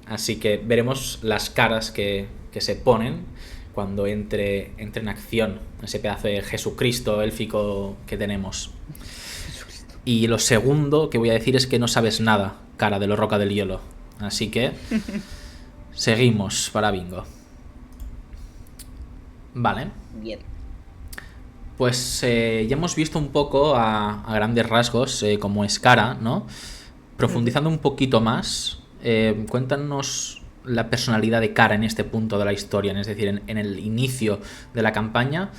Así que veremos las caras que se ponen cuando entre en acción ese pedazo de Jesucristo élfico que tenemos. Y lo segundo que voy a decir es que no sabes nada, cara de los Roca del Hielo. Así que seguimos para bingo. Vale. Bien. Pues ya hemos visto un poco a grandes rasgos cómo es Kara, ¿no? Profundizando un poquito más, cuéntanos la personalidad de Kara en este punto de la historia, es decir, en el inicio de la campaña,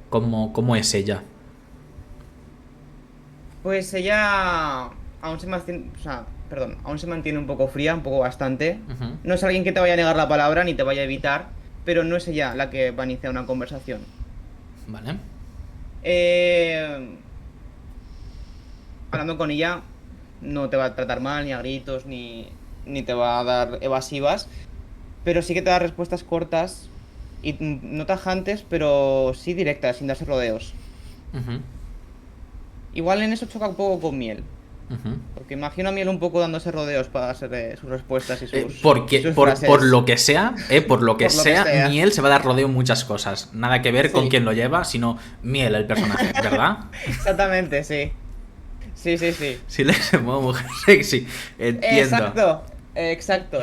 ¿cómo es ella? Pues ella aún se mantiene, o sea, perdón, aún se mantiene un poco fría, un poco bastante. Uh-huh. No es alguien que te vaya a negar la palabra ni te vaya a evitar, pero no es ella la que va a iniciar una conversación. Vale. Eh, Hablando con ella, no te va a tratar mal, ni a gritos, ni te va a dar evasivas, pero sí que te da respuestas cortas y no tajantes, pero sí directas, sin darse rodeos. Uh-huh. Igual en eso choca un poco con Miel. Uh-huh. Porque imagino a Miel un poco dándose rodeos para hacer sus respuestas y sus, porque sus por frases. lo que sea, por lo que sea, sea. Miel se va a dar rodeo en muchas cosas. Nada que ver con Sí. quién lo lleva, sino Miel, el personaje, ¿verdad? Exactamente, sí. Sí, sí, sí. Silex se mueve mujer sexy. Entiendo. Exacto.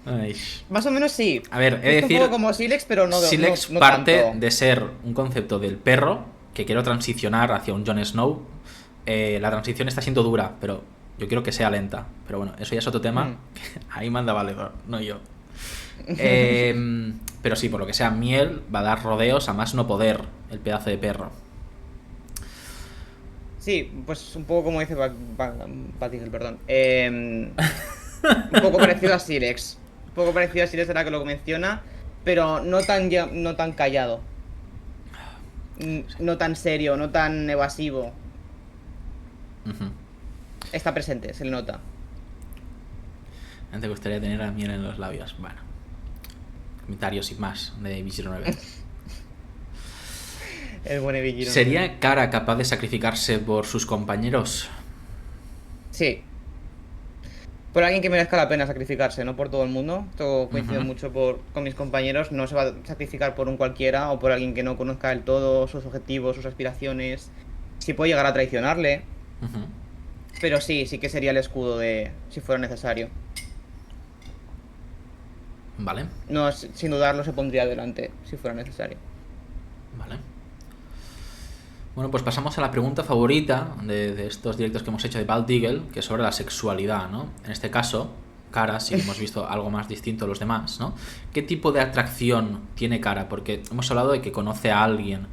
Ay. Más o menos sí. A ver, he de Es decir, un poco como Silex, pero no, Silex no parte tanto. de ser un concepto del perro que quiero transicionar hacia un Jon Snow. La transición está siendo dura, pero yo quiero que sea lenta. Pero bueno, eso ya es otro tema. Ahí manda Valedor, no yo. Pero sí, por lo que sea, Miel va a dar rodeos a más no poder, el pedazo de perro. Sí, pues un poco como dice Batigel, perdón. Un poco parecido a Silex. Un poco parecido a Silex, era que lo menciona, pero no tan callado. No tan serio, no tan evasivo. Uh-huh. Está presente, se le nota. Te gustaría tener a Miel en los labios. Bueno, comentarios sin más de Vigiro 9. El buen Vigiro. ¿Sería Kara capaz de sacrificarse por sus compañeros? Sí. Por alguien que merezca la pena sacrificarse, no por todo el mundo. Esto coincido mucho con mis compañeros. No se va a sacrificar por un cualquiera o por alguien que no conozca del todo sus objetivos, sus aspiraciones. Sí puede llegar a traicionarle. Uh-huh. Pero sí que sería el escudo de si fuera necesario. Vale. No, sin dudarlo se pondría adelante si fuera necesario. Vale. Bueno, pues pasamos a la pregunta favorita de estos directos que hemos hecho de Bald Eagle, que es sobre la sexualidad, ¿no? En este caso, Kara, sí que hemos visto algo más distinto a los demás, ¿no? ¿Qué tipo de atracción tiene Kara? Porque hemos hablado de que conoce a alguien,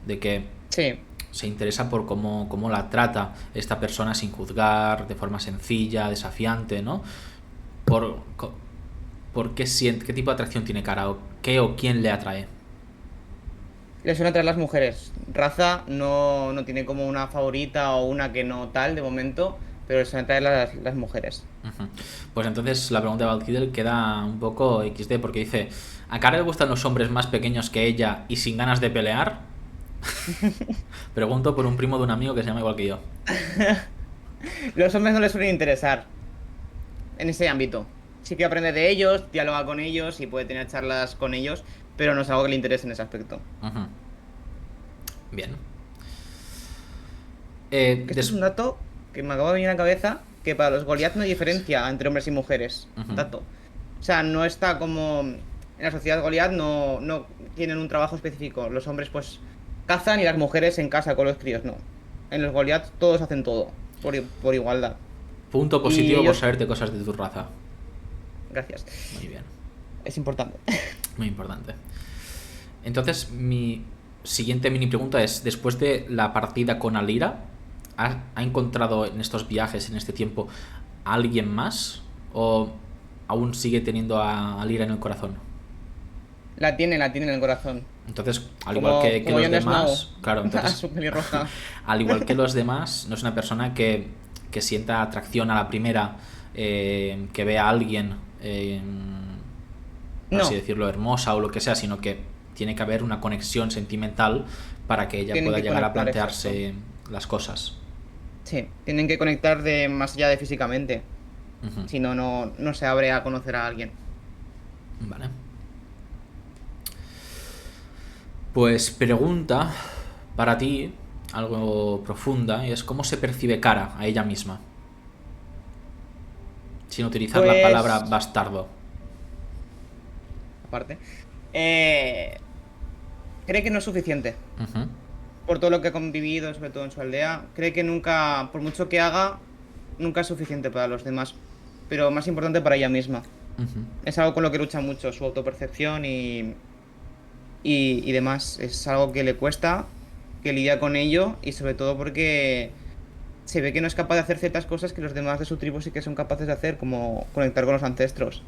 de que Sí. se interesa por cómo la trata esta persona sin juzgar, de forma sencilla, desafiante, ¿no? ¿Por qué siente, qué tipo de atracción tiene Kara? ¿O qué o quién le atrae? Le suelen atraer las mujeres. Raza no tiene como una favorita o una que no tal de momento, pero le suelen atraer las mujeres. Uh-huh. Pues entonces la pregunta de Valkyrie queda un poco XD porque dice: ¿a Kara le gustan los hombres más pequeños que ella y sin ganas de pelear? Pregunto por un primo de un amigo que se llama igual que yo. Los hombres no les suelen interesar en ese ámbito. Sí que aprende de ellos, dialoga con ellos y puede tener charlas con ellos, pero no es algo que le interese en ese aspecto. Uh-huh. Bien. Este es un dato que me acaba de venir a la cabeza, que para los Goliath no hay diferencia entre hombres y mujeres. Uh-huh. Dato. O sea, no está como... En la sociedad Goliath no tienen un trabajo específico. Los hombres pues cazan y las mujeres en casa con los críos, no. En los Goliath todos hacen todo, por igualdad. Punto positivo ellos... por saberte cosas de tu raza. Gracias. Muy bien. Es importante. Muy importante. Entonces, mi siguiente mini pregunta es: después de la partida con Alira, ¿ha encontrado en estos viajes, en este tiempo, a alguien más? ¿O aún sigue teniendo a Alira en el corazón? La tiene en el corazón. Entonces, al Como, igual que como los Jon demás, Snow. claro, entonces, Su pelirroja. al igual que los demás, no es una persona que sienta atracción a la primera, que vea a alguien, por así No, decirlo, hermosa o lo que sea, sino que tiene que haber una conexión sentimental para que ella tienen pueda que llegar a conectar, exacto. plantearse las cosas. Sí, tienen que conectar de más allá de físicamente. Ujú. Si no, no se abre a conocer a alguien. Vale. Pues pregunta para ti, algo profunda, y es cómo se percibe Cara a ella misma, sin utilizar la palabra Pues, bastardo. aparte, eh, cree que no es suficiente. Ujú, Por todo lo que ha convivido, sobre todo en su aldea, cree que nunca, por mucho que haga, nunca es suficiente para los demás. Pero más importante para ella misma. ujú, Es algo con lo que lucha mucho, su autopercepción y demás. Es algo que le cuesta, que lidia con ello y sobre todo porque se ve que no es capaz de hacer ciertas cosas que los demás de su tribu sí que son capaces de hacer, como conectar con los ancestros.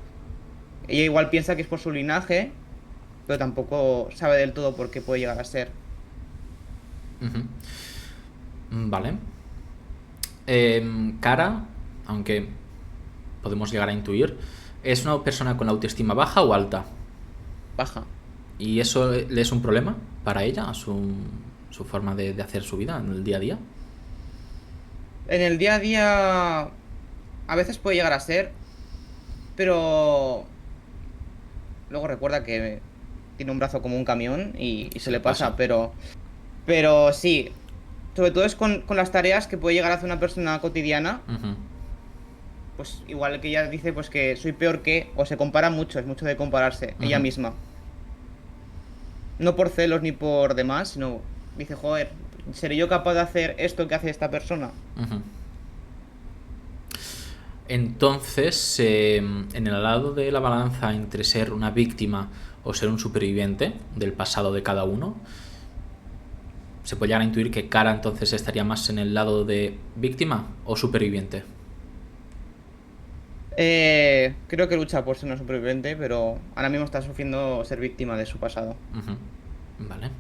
Ella igual piensa que es por su linaje, pero tampoco sabe del todo por qué puede llegar a ser. ujú. Vale. Cara, aunque podemos llegar a intuir, ¿es una persona con la autoestima baja o alta? Baja. ¿Y eso le es un problema para ella, a su forma de hacer su vida en el día a día? En el día a día a veces puede llegar a ser, pero luego recuerda que tiene un brazo como un camión y se Se le le pasa. pasa, pero sí, sobre todo es con las tareas que puede llegar a hacer una persona cotidiana, Ujú, pues igual que ella dice pues que soy peor que, o se compara mucho, es mucho de compararse, ella ujú, misma. No por celos ni por demás, sino dice, joder, ¿seré yo capaz de hacer esto que hace esta persona? ujú. Entonces, en el lado de la balanza entre ser una víctima o ser un superviviente del pasado de cada uno, se puede llegar a intuir que Cara entonces estaría más en el lado de víctima o superviviente. Creo que lucha por ser una superviviente, pero ahora mismo está sufriendo ser víctima de su pasado. Ujú. Vale.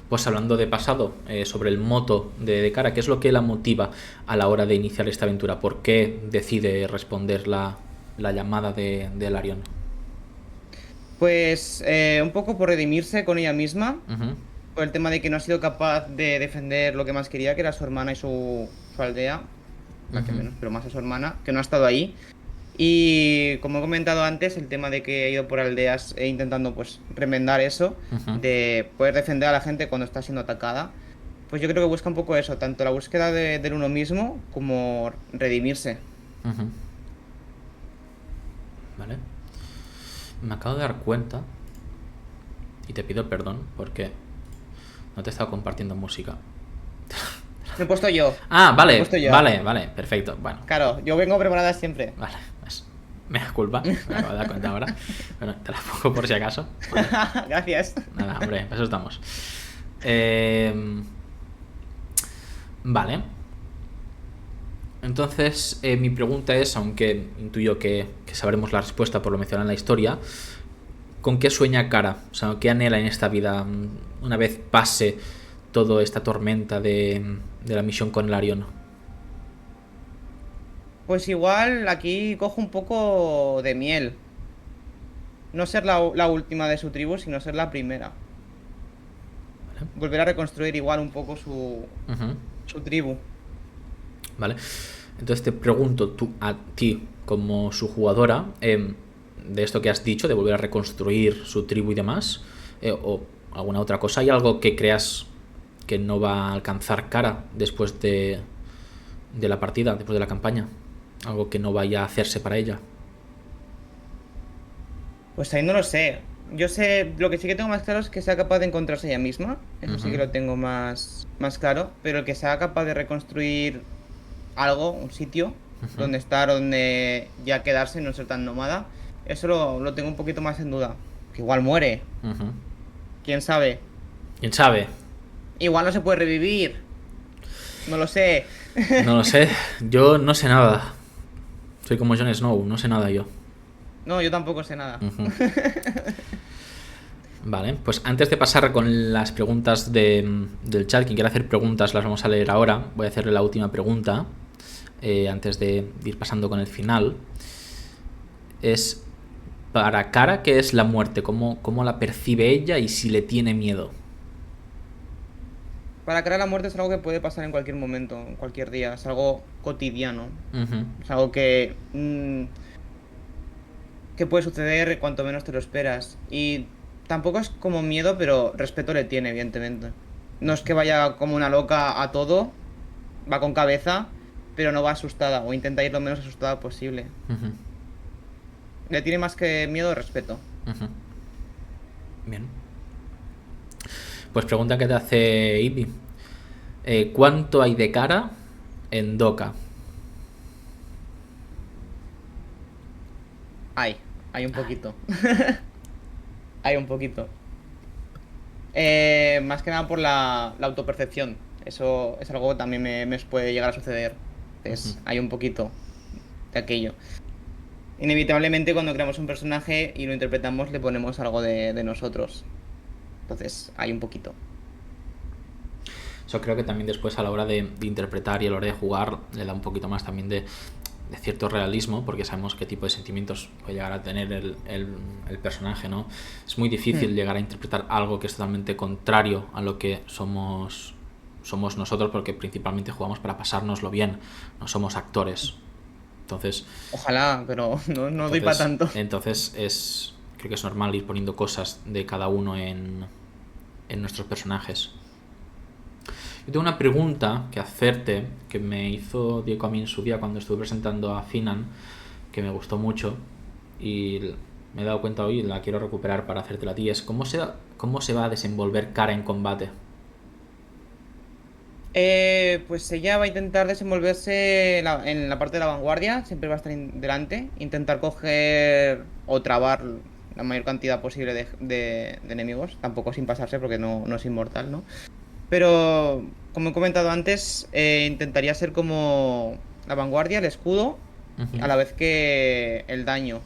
Pues hablando de pasado, sobre el moto de Cara, ¿qué es lo que la motiva a la hora de iniciar esta aventura? ¿Por qué decide responder la llamada de Larion? Pues un poco por redimirse con ella misma, Ujú, por el tema de que no ha sido capaz de defender lo que más quería, que era su hermana y su aldea, la que ujú, menos, pero más a su hermana, que no ha estado ahí. Y como he comentado antes, el tema de que he ido por aldeas e intentando pues remendar eso, ujú, de poder defender a la gente cuando está siendo atacada, pues yo creo que busca un poco eso, tanto la búsqueda del uno mismo como redimirse. ujú. Vale. Me acabo de dar cuenta y te pido perdón porque no te he estado compartiendo música. Me he puesto yo, Ah, me he vale, puesto yo. vale, vale, perfecto. Bueno, Claro, yo vengo preparada siempre. vale, pues me da culpa, me acabo de dar cuenta ahora. Bueno, te la pongo por si acaso. Vale. Gracias. Nada, hombre, para eso estamos. Eh, vale. Entonces, mi pregunta es, aunque intuyo que sabremos la respuesta por lo mencionado en la historia, ¿con qué sueña Cara? O sea, ¿qué anhela en esta vida una vez pase toda esta tormenta de la misión con Larion? Pues igual aquí cojo un poco de miel. No ser la última de su tribu, sino ser la primera. ¿Vale? Volver a reconstruir igual un poco Ujú. su tribu. ¿Vale? Entonces te pregunto tú, a ti, como su jugadora, de esto que has dicho, de volver a reconstruir su tribu y demás, o alguna otra cosa, ¿hay algo que creas que no va a alcanzar Cara después de la partida, después de la campaña? Algo que no vaya a hacerse para ella. Pues ahí no lo sé. Yo sé, lo que sí que tengo más claro es que sea capaz de encontrarse ella misma. Eso sí que Ujú, lo tengo más claro. Pero el que sea capaz de reconstruir algo, un sitio, ujú, donde estar, donde ya quedarse y no ser tan nómada, eso lo tengo un poquito más en duda. Que igual muere, ujú. quién sabe. ¿Quién sabe? Igual no se puede revivir, no lo sé. No lo sé. Yo no sé nada. Soy como Jon Snow, no sé nada yo. No, yo tampoco sé nada. Ujú. Vale, pues antes de pasar con las preguntas del chat, quien quiera hacer preguntas las vamos a leer ahora. Voy a hacerle la última pregunta antes de ir pasando con el final. Es para Cara, ¿qué es la muerte? ¿Cómo la percibe ella y si le tiene miedo? Para crear la muerte es algo que puede pasar en cualquier momento, en cualquier día. Es algo cotidiano. Ujú, Es algo que puede suceder cuanto menos te lo esperas. Y tampoco es como miedo, pero respeto le tiene, evidentemente. No es que vaya como una loca a todo, va con cabeza, pero no va asustada, o intenta ir lo menos asustada posible. ujú, Le tiene más que miedo, respeto. ujú. Bien. Pues pregunta que te hace Ibi. ¿Cuánto hay de Cara en Doka? Hay un poquito. Hay un poquito. Más que nada por la autopercepción. Eso es algo que también me puede llegar a suceder. Ujú. Hay un poquito de aquello. Inevitablemente cuando creamos un personaje y lo interpretamos le ponemos algo de nosotros. Entonces, hay un poquito. Eso creo que también después a la hora de interpretar y a la hora de jugar le da un poquito más también de cierto realismo, porque sabemos qué tipo de sentimientos puede llegar a tener el personaje, ¿no? Es muy difícil llegar a interpretar algo que es totalmente contrario a lo que somos nosotros, porque principalmente jugamos para pasárnoslo bien, no somos actores. Entonces, Ojalá, pero no doy para tanto. creo que es normal ir poniendo cosas de cada uno en nuestros personajes. Yo tengo una pregunta que hacerte, que me hizo Diego a mí en su día cuando estuve presentando a Finan, que me gustó mucho y me he dado cuenta hoy y la quiero recuperar para hacértela a ti. Es cómo se va a desenvolver Cara en combate. Pues ella va a intentar desenvolverse en la parte de la vanguardia, siempre va a estar delante, intentar coger o trabar la mayor cantidad posible de enemigos, tampoco sin pasarse porque no es inmortal, ¿no? Pero, como he comentado antes, intentaría ser como la vanguardia, el escudo, Ujú, a la vez que el daño,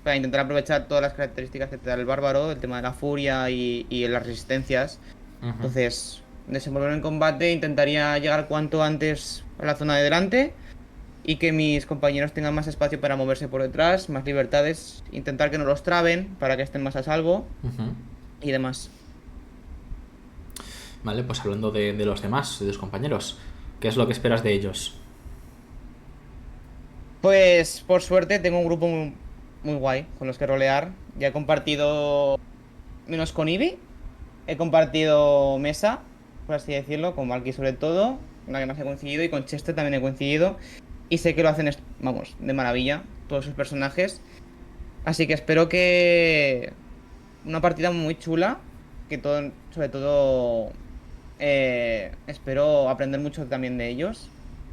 para intentar aprovechar todas las características que te da el bárbaro, el tema de la furia y las resistencias. ujú, Entonces, desenvolverme en combate, intentaría llegar cuanto antes a la zona de delante y que mis compañeros tengan más espacio para moverse por detrás, más libertades, intentar que no los traben para que estén más a salvo ujú. y demás. Vale, pues hablando de los demás, de los compañeros, ¿qué es lo que esperas de ellos? Pues por suerte tengo un grupo muy guay con los que rolear. Ya he compartido, menos con Ibi, he compartido mesa, por así decirlo, con Valky sobre todo, con la que más he coincidido, y con Chester también he coincidido. Y sé que lo hacen, vamos, de maravilla, todos sus personajes. Así que espero que una partida muy chula, que todo, sobre todo, espero aprender mucho también de ellos,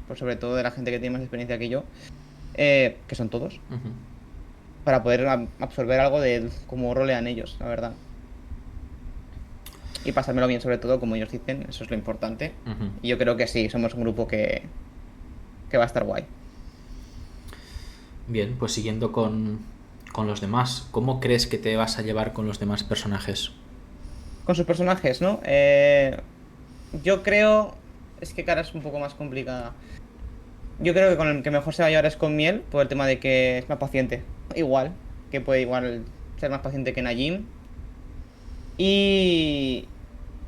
por sobre todo de la gente que tiene más experiencia que yo, que son todos, Ujú, para poder absorber algo de cómo rolean ellos, la verdad. Y pasármelo bien, sobre todo, como ellos dicen, eso es lo importante. ujú. Y yo creo que sí, somos un grupo que va a estar guay. Bien, pues siguiendo con los demás, ¿cómo crees que te vas a llevar con los demás personajes? Con sus personajes, ¿no? Yo creo. Es que Cara es un poco más complicada. Yo creo que con el que mejor se va a llevar es con Miel, por el tema de que es más paciente. Igual, que puede igual ser más paciente que Najim. Y,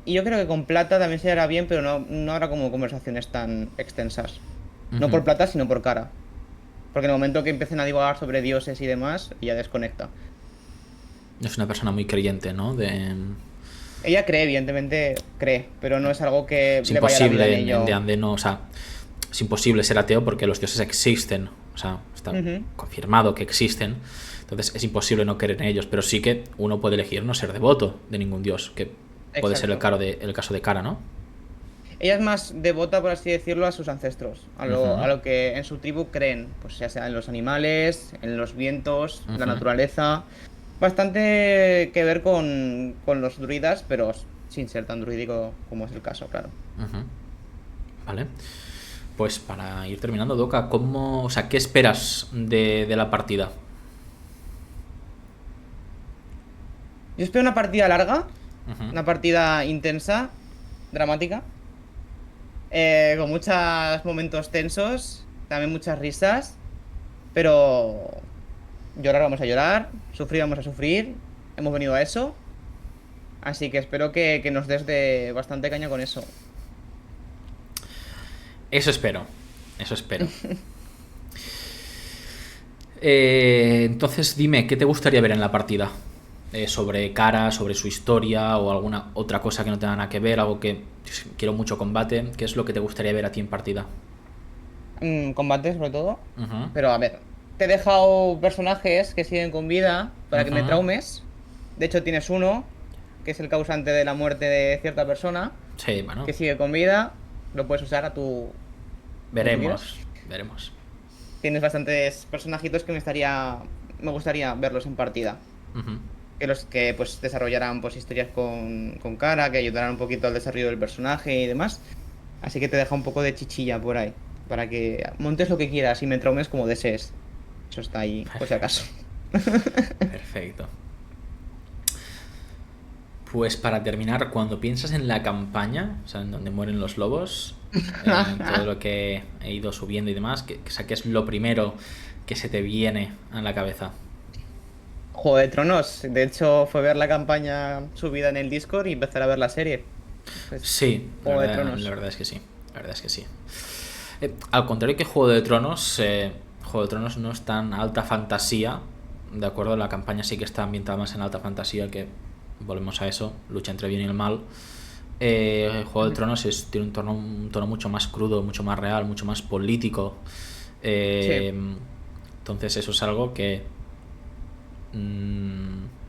y yo creo que con Plata también se hará bien, pero no habrá como conversaciones tan extensas. No Ujú. por Plata, sino por Cara. Porque en el momento que empiecen a divagar sobre dioses y demás, ella desconecta. Es una persona muy creyente, ¿no? Ella cree, evidentemente cree, pero no es algo que Es le vaya la vida imposible en en ello. D&D, no, o sea, es imposible ser ateo porque los dioses existen, o sea, está Ujú, confirmado que existen, entonces es imposible no creer en ellos, pero sí que uno puede elegir no ser devoto de ningún dios, que puede ser exacto. el caso de Cara, ¿no? Ella es más devota, por así decirlo, a sus ancestros, Ujú, a lo que en su tribu creen, pues ya sea en los animales, en los vientos, la ujú, naturaleza. Bastante que ver con los druidas, pero sin ser tan druídico como es el caso, claro. ujú. Vale. Pues para ir terminando, Doka, o sea, ¿qué esperas de la partida? Yo espero una partida larga, Ujú. una partida intensa, dramática, con muchos momentos tensos, también muchas risas, pero llorar vamos a llorar, sufrir vamos a sufrir, hemos venido a eso, así que espero que nos des de bastante caña con eso. Eso espero. Eso espero. Entonces dime, ¿qué te gustaría ver en la partida? Sobre Cara, sobre su historia o alguna otra cosa que no tenga nada que ver, algo que quiero mucho combate. ¿Qué es lo que te gustaría ver a ti en partida? Combate sobre todo, Ujú, pero a ver, te he dejado personajes que siguen con vida para que me ujú. traumes. De hecho, tienes uno, que es el causante de la muerte de cierta persona, Sí, bueno, que sigue con vida, lo puedes usar a tu como tú quieras. veremos, veremos. Tienes bastantes personajitos que me gustaría verlos en partida. Ujú. Que los que pues desarrollaran pues historias con cara, que ayudaran un poquito al desarrollo del personaje y demás. Así que te deja un poco de chichilla por ahí, para que montes lo que quieras y me traumes como desees. Eso está ahí, por si Perfecto, acaso. perfecto. Pues para terminar, cuando piensas en la campaña, o sea, en donde mueren los lobos, en todo lo que he ido subiendo y demás, o sea, ¿qué es lo primero que se te viene a la cabeza? Juego de Tronos. De hecho, fue ver la campaña subida en el Discord y empezar a ver la serie. Entonces, Sí, Juego de la Tronos. verdad es que sí. La verdad es que sí. Al contrario que Juego de Tronos no es tan alta fantasía, ¿de acuerdo? La campaña sí que está ambientada más en alta fantasía, que volvemos a eso, lucha entre el bien y el mal. Juego de Ujú. Tronos tiene un tono mucho más crudo, mucho más real, mucho más político. Sí, Eh, entonces eso es algo que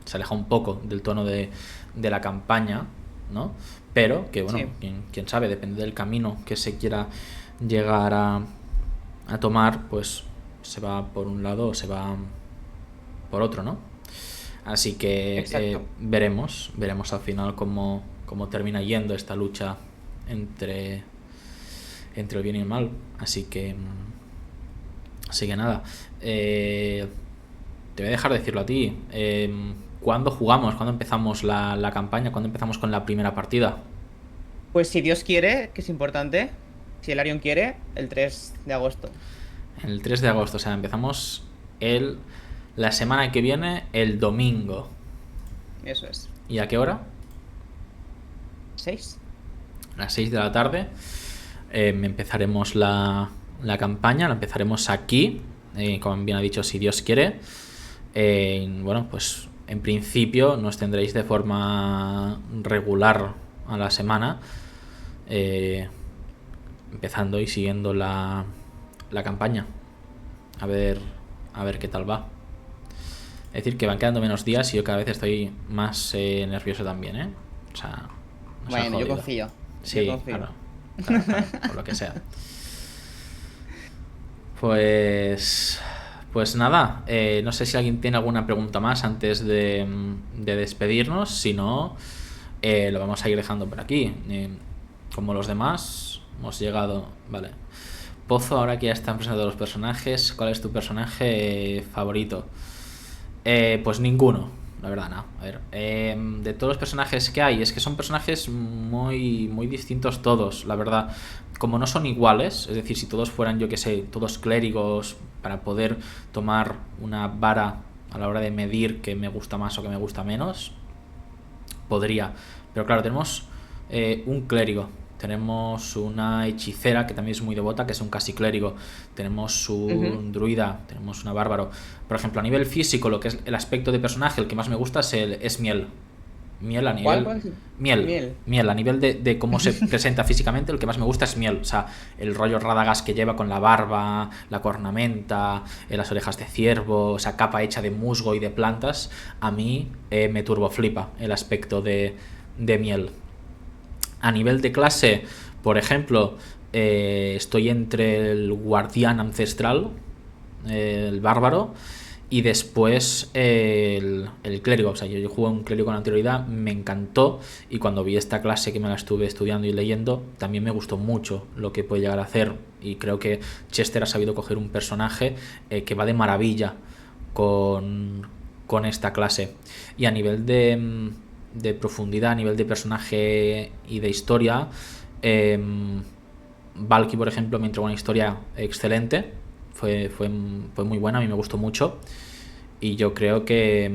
se aleja un poco del tono de la campaña, ¿no? Pero que, bueno, sí. quién sabe, depende del camino que se quiera llegar a tomar, pues se va por un lado o se va por otro, ¿no? Así que Exacto. veremos al final cómo termina yendo esta lucha entre, entre el bien y el mal. Así que nada. Eh, Te voy a dejar decirlo a ti. ¿Cuándo jugamos? ¿Cuándo empezamos la campaña? ¿Cuándo empezamos con la primera partida? Pues si Dios quiere, que es importante, si el Arion quiere, el 3 de agosto. El 3 de agosto, o sea, empezamos el, la semana que viene, el domingo. Eso es. ¿Y a qué hora? 6. A las 6 de la tarde. Empezaremos la campaña, la empezaremos aquí, como bien ha dicho, si Dios quiere. Bueno, pues en principio nos tendréis de forma regular a la semana, eh, empezando y siguiendo la campaña. A ver, a ver qué tal va. Es decir, que van quedando menos días y yo cada vez estoy más nervioso también, ¿eh? O sea, nos ha Bueno, yo jodido. confío. Yo Sí, claro. confío. Claro, claro, por lo que sea. Pues. Pues nada, no sé si alguien tiene alguna pregunta más antes de despedirnos. Si no, lo vamos a ir dejando por aquí. Como los demás, hemos llegado. Vale. Pozo, ahora que ya están presentados los personajes, ¿cuál es tu personaje favorito? Pues ninguno, la verdad, no. A ver, de todos los personajes que hay, es que son personajes muy distintos todos, la verdad. Como no son iguales, es decir, si todos fueran, yo que sé, todos clérigos, para poder tomar una vara a la hora de medir que me gusta más o que me gusta menos, podría. Pero claro, tenemos un clérigo, tenemos una hechicera que también es muy devota, que es un casi clérigo, tenemos Ujú. un druida, tenemos una bárbaro. Por ejemplo, a nivel físico, lo que es el aspecto de personaje, el que más me gusta es Miel. Miel a ¿Cuál? nivel. ¿Cuál? Miel. Miel. Miel, a nivel de cómo se presenta físicamente, el que más me gusta es Miel. O sea, el rollo Radagast que lleva con la barba, la cornamenta, las orejas de ciervo, esa capa hecha de musgo y de plantas, a mí me turboflipa el aspecto de Miel. A nivel de clase, por ejemplo, estoy entre el guardián ancestral, el bárbaro, y después el clérigo. O sea, yo jugué un clérigo con anterioridad, me encantó, y cuando vi esta clase que me la estuve estudiando y leyendo, también me gustó mucho lo que puede llegar a hacer, y creo que Chester ha sabido coger un personaje que va de maravilla con, con esta clase. Y a nivel de profundidad, a nivel de personaje y de historia, Valky, por ejemplo, me entregó una historia excelente. Fue muy buena, a mí me gustó mucho. Y yo creo que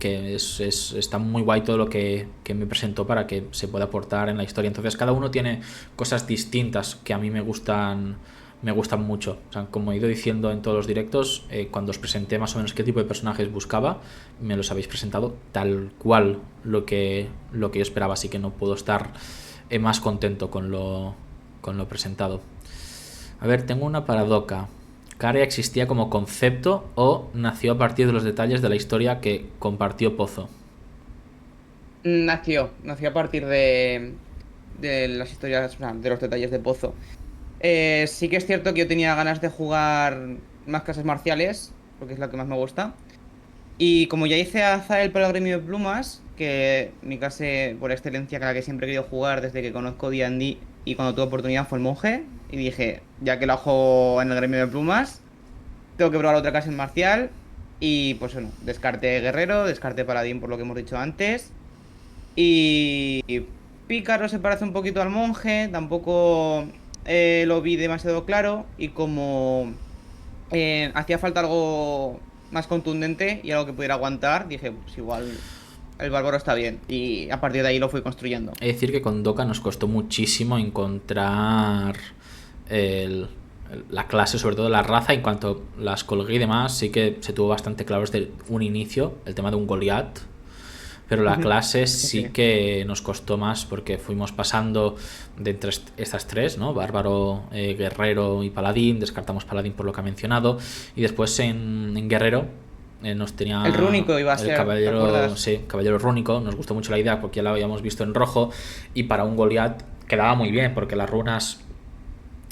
está muy guay todo lo que me presentó para que se pueda aportar en la historia. Entonces cada uno tiene cosas distintas que a mí me gustan mucho. O sea, como he ido diciendo en todos los directos, cuando os presenté más o menos qué tipo de personajes buscaba, me los habéis presentado tal cual lo que yo esperaba, así que no puedo estar más contento con lo presentado. A ver, tengo una paradoja. ¿Caria existía como concepto o nació a partir de los detalles de la historia que compartió Pozo? Nació a partir de las historias, o sea, de los detalles de Pozo. Sí que es cierto que yo tenía ganas de jugar más clases marciales, porque es la que más me gusta. Y como ya hice a Azael para el gremio de plumas, que mi clase por excelencia, que la que siempre he querido jugar desde que conozco D&D y cuando tuve oportunidad fue el monje, y dije, ya que lo hago en el gremio de plumas, tengo que probar otra clase marcial. Y pues bueno, descarte guerrero, descarte paladín por lo que hemos dicho antes. Y Pícaro se parece un poquito al monje, tampoco lo vi demasiado claro. Y como hacía falta algo más contundente y algo que pudiera aguantar, dije, pues igual el bárbaro está bien. Y a partir de ahí lo fui construyendo. Es decir, que con Doka nos costó muchísimo encontrar la clase, sobre todo la raza. En cuanto las colgué y demás, sí que se tuvo bastante claro desde un inicio el tema de un Goliath. Pero la clase sí que nos costó más porque fuimos pasando de entre estas tres, ¿no? Bárbaro, guerrero y paladín. Descartamos paladín por lo que ha mencionado. Y después en guerrero nos tenía el rúnico iba a el ser, caballero, sí, caballero rúnico. Nos gustó mucho la idea porque ya la habíamos visto en rojo. Y para un Goliath quedaba muy bien porque las runas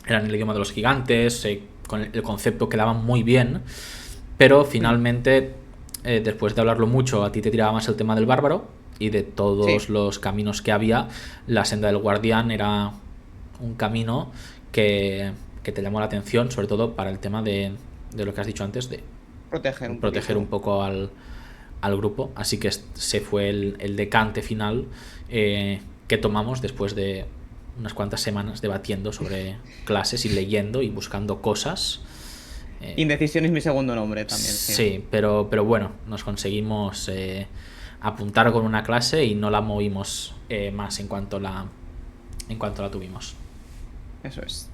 eran el idioma de los gigantes. Con el concepto quedaban muy bien. Pero finalmente... después de hablarlo mucho, a ti te tiraba más el tema del bárbaro y de todos los caminos que había, la senda del guardián era un camino que te llamó la atención, sobre todo para el tema de lo que has dicho antes, de proteger un poco al grupo. Así que se fue el decante final que tomamos después de unas cuantas semanas debatiendo sobre clases y leyendo y buscando cosas. Indecisión es mi segundo nombre también. Sí, pero bueno, nos conseguimos apuntar con una clase y no la movimos más en cuanto la tuvimos. Eso es.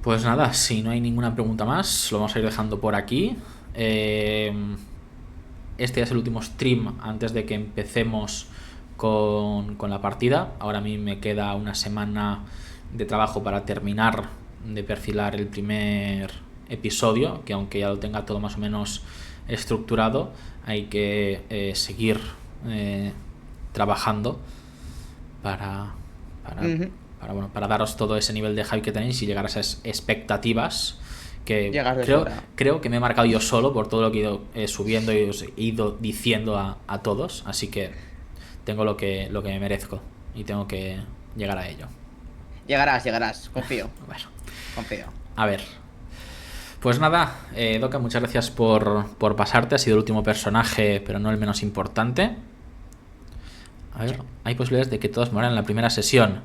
Pues nada, si no hay ninguna pregunta más, lo vamos a ir dejando por aquí. Este ya es el último stream antes de que empecemos con la partida. Ahora a mí me queda una semana de trabajo para terminar de perfilar el primer episodio, que aunque ya lo tenga todo más o menos estructurado, hay que seguir trabajando para daros todo ese nivel de hype que tenéis y llegar a esas expectativas que creo que me he marcado yo solo por todo lo que he ido subiendo y os he ido diciendo a todos, así que tengo lo que me merezco y tengo que llegar a ello. Llegarás, confío. Bueno, confío. A ver. Pues nada, Doka, muchas gracias por pasarte. Ha sido el último personaje, pero no el menos importante. A ver, hay posibilidades de que todos mueran en la primera sesión.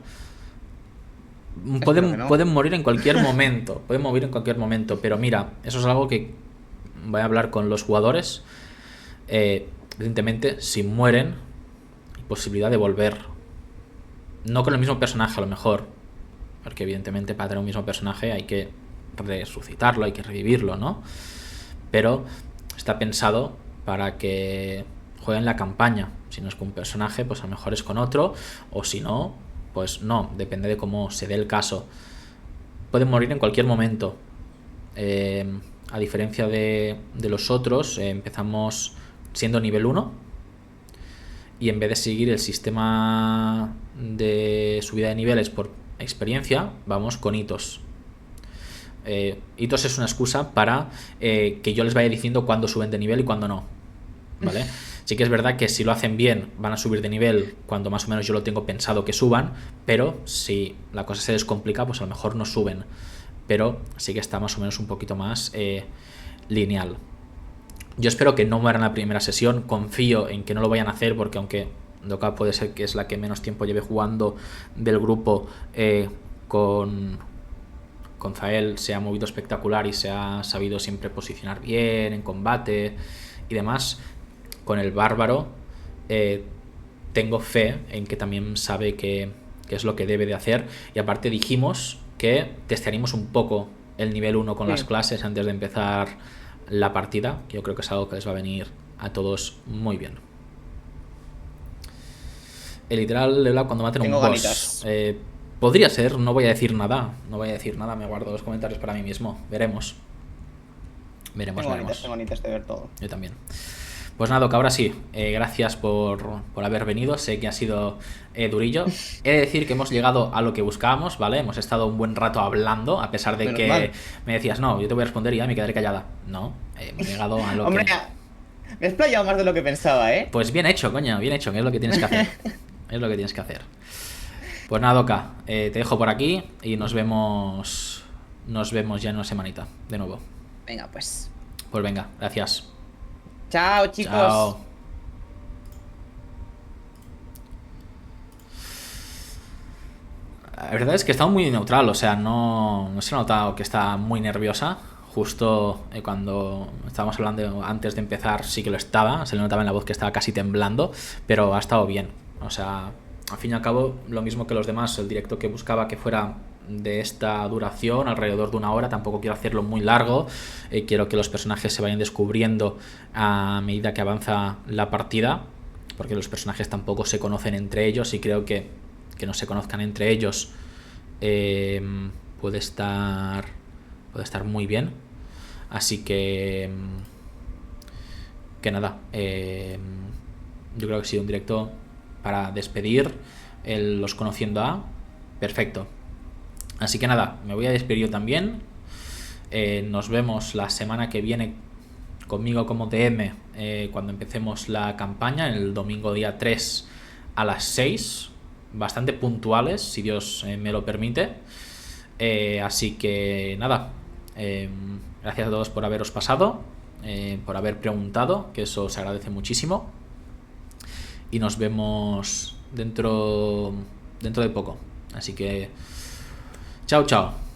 Pueden morir en cualquier momento. Pueden morir en cualquier momento. Pero mira, eso es algo que voy a hablar con los jugadores. Evidentemente, si mueren, hay posibilidad de volver. No con el mismo personaje, a lo mejor. Porque evidentemente para tener un mismo personaje hay que resucitarlo, hay que revivirlo, ¿no? Pero está pensado para que jueguen la campaña. Si no es con un personaje, pues a lo mejor es con otro. O si no, pues no. Depende de cómo se dé el caso. Pueden morir en cualquier momento. A diferencia de los otros, empezamos siendo nivel 1. Y en vez de seguir el sistema de subida de niveles por experiencia, vamos con hitos. Hitos es una excusa para que yo les vaya diciendo cuándo suben de nivel y cuándo no, ¿vale? Sí que es verdad que si lo hacen bien van a subir de nivel cuando más o menos yo lo tengo pensado que suban, pero si la cosa se descomplica, pues a lo mejor no suben, pero sí que está más o menos un poquito más lineal. Yo espero que no muera en la primera sesión, confío en que no lo vayan a hacer, porque aunque Doka puede ser que es la que menos tiempo lleve jugando del grupo, con Zael se ha movido espectacular y se ha sabido siempre posicionar bien en combate y demás. Con el bárbaro tengo fe en que también sabe que es lo que debe de hacer, y aparte dijimos que testearíamos un poco el nivel 1 con las clases antes de empezar la partida, que yo creo que es algo que les va a venir a todos muy bien. El literal Leblanc cuando maten un boss. Podría ser, no voy a decir nada. Me guardo los comentarios para mí mismo. Veremos. Tengo ganitas de ver todo. Yo también. Pues nada, que ahora sí, gracias por haber venido. Sé que ha sido durillo. He de decir que hemos llegado a lo que buscábamos, ¿vale? Hemos estado un buen rato hablando, a pesar de Menos que mal. me decías, no, yo te voy a responder y ya me quedaré callada. No, hemos llegado a lo Hombre, que... me he explayado más de lo que pensaba, ¿eh? Pues bien hecho, coño, bien hecho, que es lo que tienes que hacer. Es lo que tienes que hacer. Pues nada, Doka, te dejo por aquí y nos vemos ya en una semanita, de nuevo. Venga, pues. Pues venga, gracias. Chao, chicos. Chao. La verdad es que está muy neutral, o sea, no se ha notado que está muy nerviosa. Justo cuando estábamos hablando antes de empezar sí que lo estaba, se le notaba en la voz que estaba casi temblando, pero ha estado bien. O sea, al fin y al cabo, lo mismo que los demás, el directo que buscaba que fuera de esta duración, alrededor de 1 hora, tampoco quiero hacerlo muy largo, quiero que los personajes se vayan descubriendo a medida que avanza la partida, porque los personajes tampoco se conocen entre ellos y creo que no se conozcan entre ellos puede estar muy bien. Así que nada, yo creo que ha sido un directo para despedir los conociendo a perfecto. Así que nada, me voy a despedir yo también. Nos vemos la semana que viene conmigo como DM cuando empecemos la campaña, el domingo día 3 a las 6, bastante puntuales si Dios me lo permite. Así que nada, gracias a todos por haberos pasado, por haber preguntado, que eso se agradece muchísimo, y nos vemos dentro de poco. Así que chao, chao.